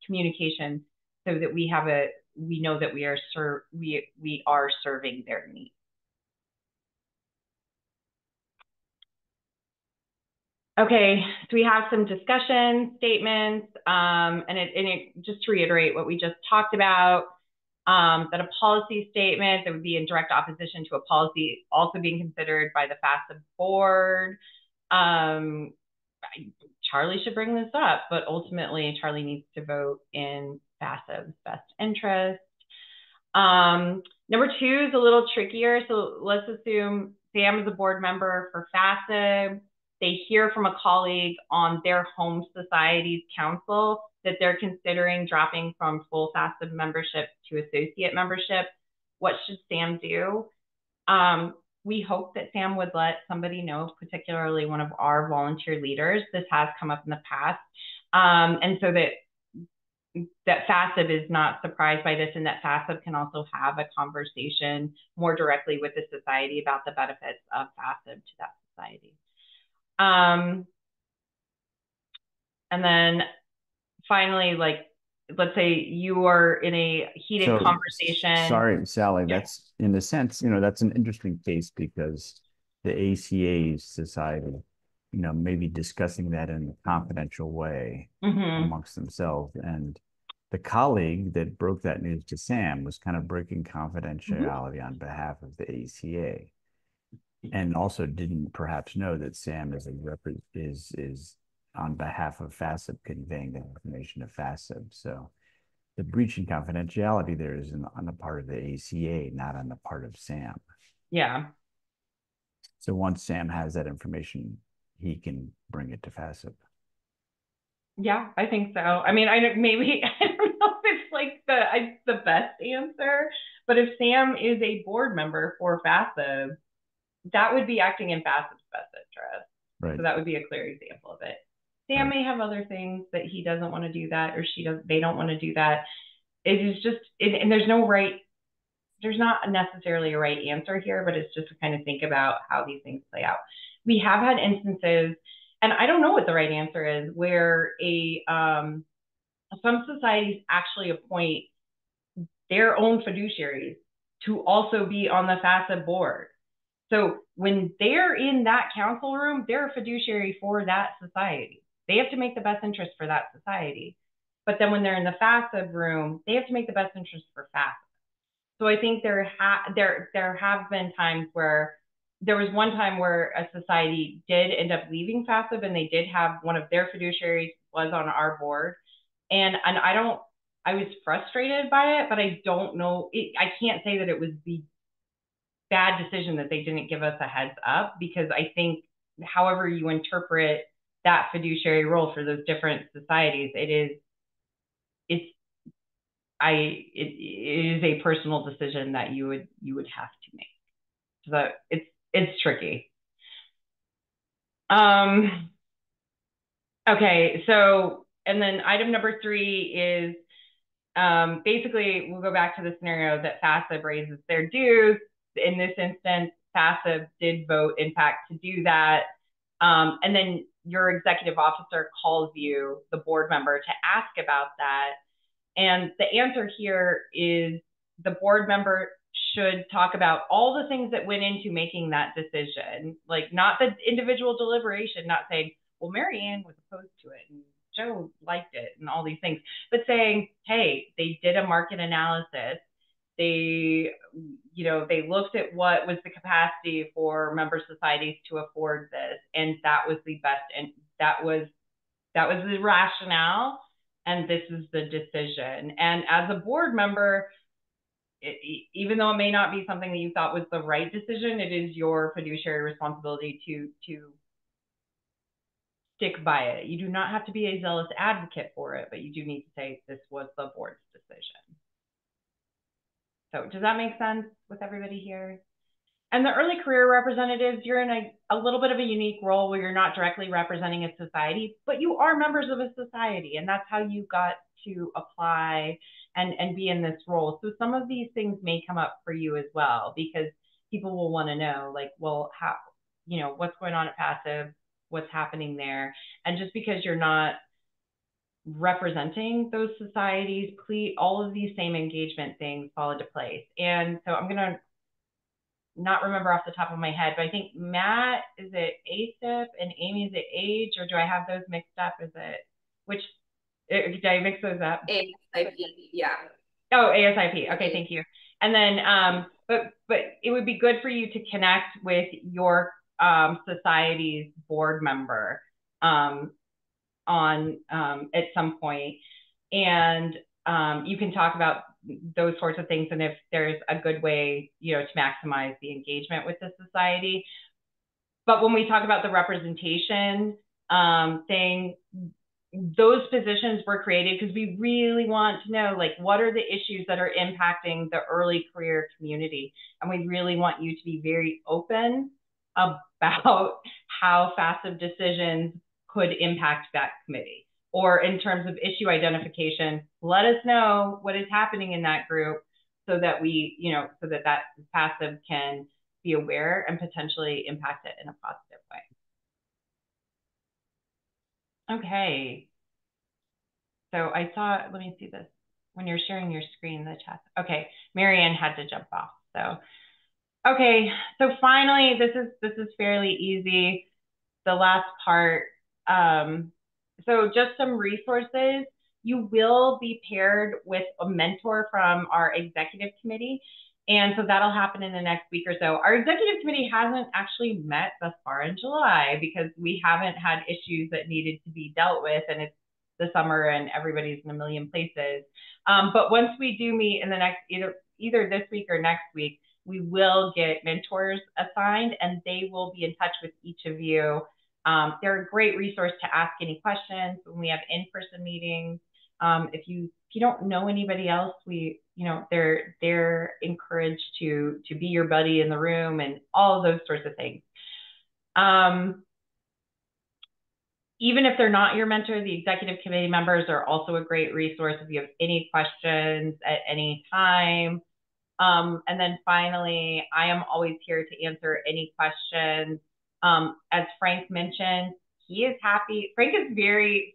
communication so that we have we know that we are serving their needs. Okay, so we have some discussion statements, and just to reiterate what we just talked about, that a policy statement that would be in direct opposition to a policy also being considered by the FASEB board. Charlie should bring this up, but ultimately Charlie needs to vote in FASEB's best interest. Number two is a little trickier. So let's assume Sam is a board member for FASEB. They hear from a colleague on their home society's council that they're considering dropping from full FASEB membership to associate membership. What should Sam do? We hope that Sam would let somebody know, particularly one of our volunteer leaders. This has come up in the past. And so that FASEB is not surprised by this, and that FASEB can also have a conversation more directly with the society about the benefits of FASEB to that society. And then finally, like, let's say you are in a heated conversation. Sorry, Sally, Yeah. that's in a sense, you know, that's an interesting case because the ACA society, you know, maybe discussing that in a confidential way amongst themselves. And the colleague that broke that news to Sam was kind of breaking confidentiality on behalf of the ACA. And also didn't perhaps know that Sam is on behalf of FASEB conveying the information to FASEB. So the breach in confidentiality there is on the part of the ACA, not on the part of Sam. Yeah. So once Sam has that information, he can bring it to FASEB. Yeah, I think so. I mean, I don't know if it's like the best answer, but if Sam is a board member for FASEB, that would be acting in FASEB's best interest. Right. So that would be a clear example of it. Sam may have other things that he doesn't want to do that, or they don't want to do that. It is just, and there's not necessarily a right answer here, but it's just to kind of think about how these things play out. We have had instances, and I don't know what the right answer is, where some societies actually appoint their own fiduciaries to also be on the FASEB board. So when they're in that council room, they're a fiduciary for that society. They have to make the best interest for that society. But then when they're in the FASEB room, they have to make the best interest for FASEB. So I think there have been times where there was one time where a society did end up leaving FASEB, and they did have one of their fiduciaries was on our board. And I I was frustrated by it, but I don't know. I can't say that it was the bad decision that they didn't give us a heads up, because I think however you interpret that fiduciary role for those different societies, it is a personal decision that you would have to make. So it's tricky. Okay, so, and then item number 3 is basically we'll go back to the scenario that FASEB raises their dues. In this instance, FASEB did vote, in fact, to do that. And then your executive officer calls you, the board member, to ask about that. And the answer here is the board member should talk about all the things that went into making that decision, like not the individual deliberation, not saying, well, Mary Ann was opposed to it and Joe liked it and all these things, but saying, hey, they did a market analysis. They looked at what was the capacity for member societies to afford this, and that was the best, and that was the rationale, and this is the decision. And as a board member, even though it may not be something that you thought was the right decision, it is your fiduciary responsibility to stick by it. You do not have to be a zealous advocate for it, but you do need to say this was the board's decision. So does that make sense with everybody here? And the early career representatives, you're in a little bit of a unique role where you're not directly representing a society, but you are members of a society, and that's how you got to apply and be in this role. So some of these things may come up for you as well, because people will want to know, like, well, how, what's going on at FASEB, what's happening there. And just because you're not representing those societies, all of these same engagement things fall into place. And so I'm going to not remember off the top of my head, but I think Matt is at ASIP and Amy is at AGE, or do I have those mixed up? Did I mix those up? ASIP, yeah. Oh, ASIP. Okay, thank you. And then, but it would be good for you to connect with your society's board member at some point, and you can talk about those sorts of things, and if there's a good way, to maximize the engagement with the society. But when we talk about the representation thing, those positions were created because we really want to know, like, what are the issues that are impacting the early career community, and we really want you to be very open about how FASEB decisions could impact that committee. Or in terms of issue identification, let us know what is happening in that group so that we, so that FASEB can be aware and potentially impact it in a positive way. Okay. So I saw, let me see this. When you're sharing your screen, the chat. Okay, Mary Ann had to jump off. So, okay. So finally, this is fairly easy. The last part. So just some resources. You will be paired with a mentor from our executive committee. And so that'll happen in the next week or so. Our executive committee hasn't actually met thus far in July because we haven't had issues that needed to be dealt with, and it's the summer and everybody's in a million places. But once we do meet in the next, either this week or next week, we will get mentors assigned, and they will be in touch with each of you. They're a great resource to ask any questions when we have in-person meetings. If you don't know anybody else, they're encouraged to be your buddy in the room and all of those sorts of things. Even if they're not your mentor, the executive committee members are also a great resource if you have any questions at any time. And then finally, I am always here to answer any questions. As Frank mentioned, he is happy. Frank is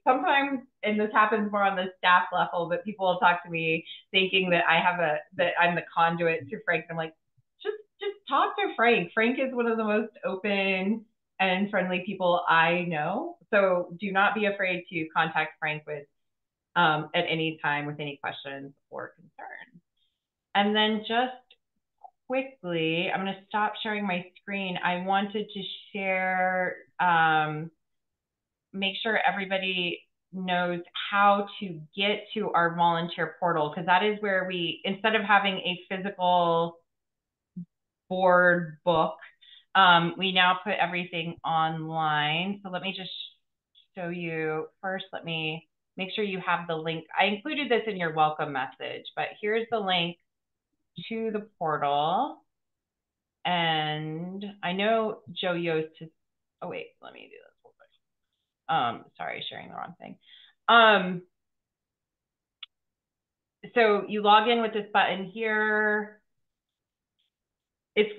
sometimes, and this happens more on the staff level, but people will talk to me thinking that that I'm the conduit to Frank. I'm like, just talk to Frank. Frank is one of the most open and friendly people I know. So do not be afraid to contact Frank at any time with any questions or concerns. And then just quickly, I'm going to stop sharing my screen. I wanted to share, make sure everybody knows how to get to our volunteer portal, because that is where we, instead of having a physical board book, we now put everything online. So let me just show you first. Let me make sure you have the link. I included this in your welcome message, but here's the link to the portal. And I know Joe Yost has, oh wait, let me do this real quick. Sorry, sharing the wrong thing. So you log in with this button here.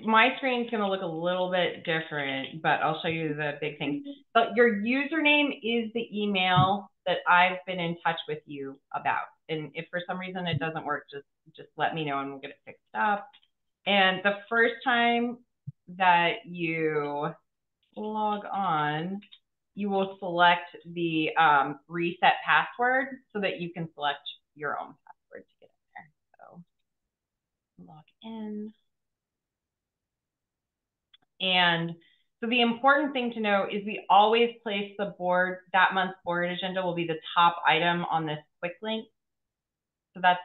My screen's gonna look a little bit different, but I'll show you the big things. But your username is the email that I've been in touch with you about. And if for some reason it doesn't work, just let me know and we'll get it fixed up. And the first time that you log on, you will select the reset password so that you can select your own password to get in there. So log in. And so the important thing to know is we always place the board, that month's board agenda will be the top item on this quick link. So that's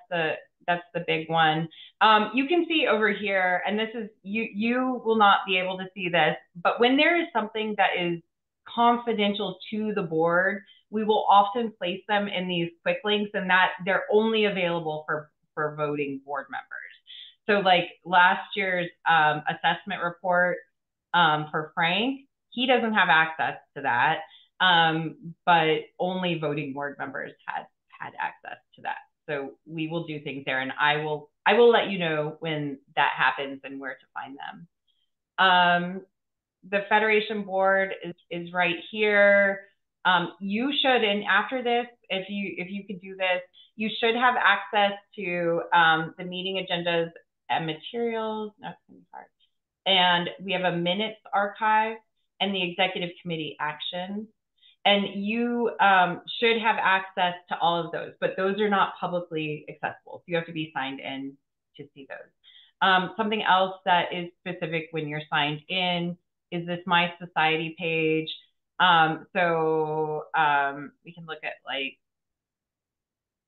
the big one. You can see over here, and this is, you will not be able to see this, but when there is something that is confidential to the board, we will often place them in these quick links, and that they're only available for voting board members. So like last year's assessment report for Frank, he doesn't have access to that, but only voting board members had access to that. So we will do things there, and I will let you know when that happens and where to find them. The Federation board is right here. You should, and after this, if you could do this, you should have access to the meeting agendas and materials. No, sorry. And we have a minutes archive and the executive committee actions. And you should have access to all of those, but those are not publicly accessible. So you have to be signed in to see those. Something else that is specific when you're signed in is this My Society page. So we can look at, like,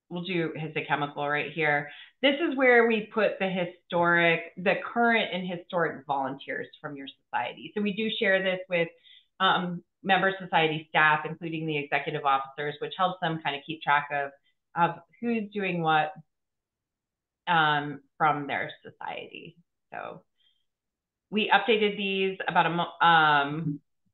we'll do histochemical right here. This is where we put the current and historic volunteers from your society. So we do share this with member society staff, including the executive officers, which helps them kind of keep track of who's doing what from their society. So we updated these about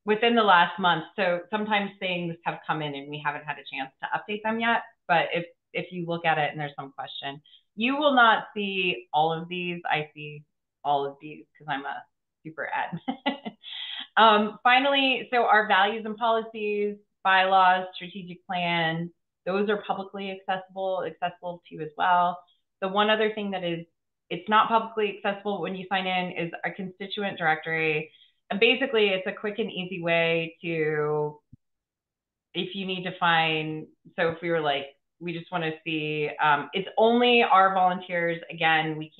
within the last month. So sometimes things have come in and we haven't had a chance to update them yet. But if you look at it and there's some question, you will not see all of these. I see all of these because I'm a super admin. Finally, so our values and policies, bylaws, strategic plan, those are publicly accessible to you as well. The one other thing that it's not publicly accessible when you sign in is a constituent directory. And basically it's a quick and easy way to, if you need to find, so if we were like, we just want to see, it's only our volunteers. Again, we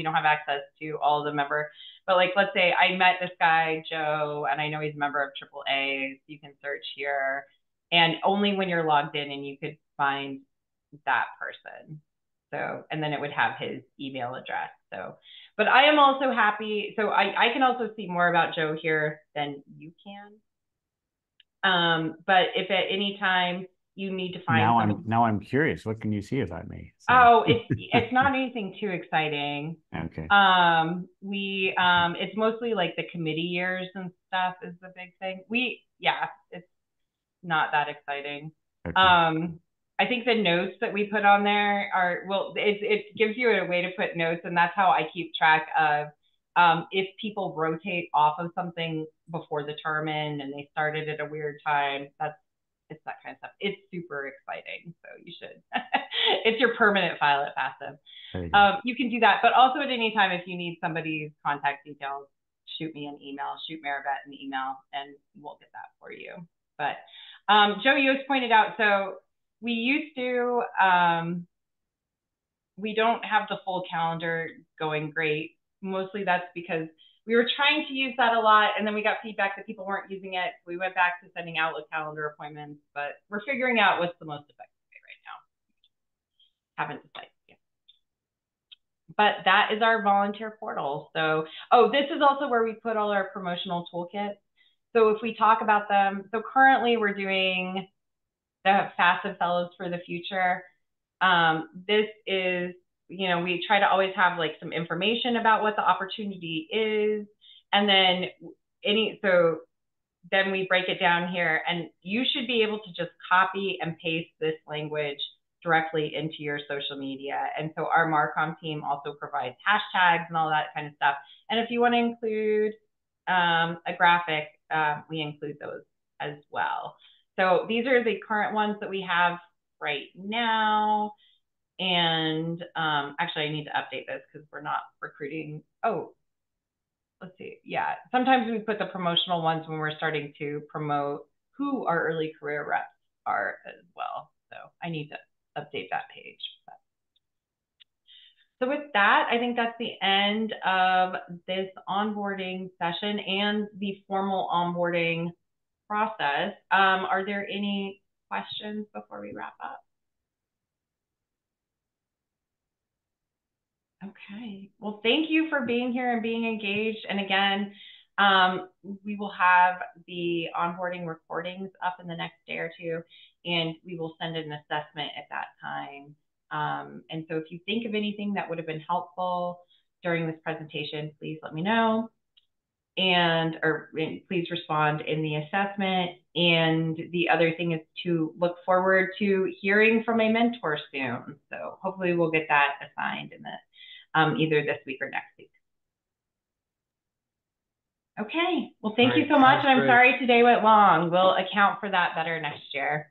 don't have access to all of the members, but like, let's say I met this guy, Joe, and I know he's a member of AAA, so you can search here, and only when you're logged in and you could find that person. So, and then it would have his email address. So, but I am also happy. So I can also see more about Joe here than you can. But if at any time you need to find now I'm curious. What can you see about me? So. Oh, it's not anything too exciting. Okay. It's mostly like the committee years and stuff is the big thing. It's not that exciting. Okay. I think the notes that we put on there are, well, it gives you a way to put notes, and that's how I keep track of if people rotate off of something before the term end and they started at a weird time. It's that kind of stuff. It's super exciting, so you should. It's your permanent file at FASEB. You can do that, but also at any time, if you need somebody's contact details, shoot me an email, shoot Maribeth an email, and we'll get that for you. But Joe Yost pointed out, so we used to, we don't have the full calendar going great. Mostly that's because we were trying to use that a lot, and then we got feedback that people weren't using it. We went back to sending Outlook calendar appointments, but we're figuring out what's the most effective way right now. Haven't decided yet. But that is our volunteer portal. So, oh, this is also where we put all our promotional toolkits. So if we talk about them, so currently we're doing the FASEB Fellows for the Future. This is, you know, we try to always have like some information about what the opportunity is. And then then we break it down here, and you should be able to just copy and paste this language directly into your social media. And so our Marcom team also provides hashtags and all that kind of stuff. And if you want to include a graphic, we include those as well. So these are the current ones that we have right now. And actually, I need to update this because we're not recruiting. Oh, let's see. Yeah, sometimes we put the promotional ones when we're starting to promote who our early career reps are as well. So I need to update that page. So with that, I think that's the end of this onboarding session and the formal onboarding process. Are there any questions before we wrap up? Okay. Well, thank you for being here and being engaged. And again, we will have the onboarding recordings up in the next day or two, and we will send an assessment at that time. And so if you think of anything that would have been helpful during this presentation, please let me know. Or please respond in the assessment. And the other thing is to look forward to hearing from a mentor soon. So hopefully we'll get that assigned in either this week or next week. Okay. Well, thank you so much. And I'm sorry today went long. We'll account for that better next year.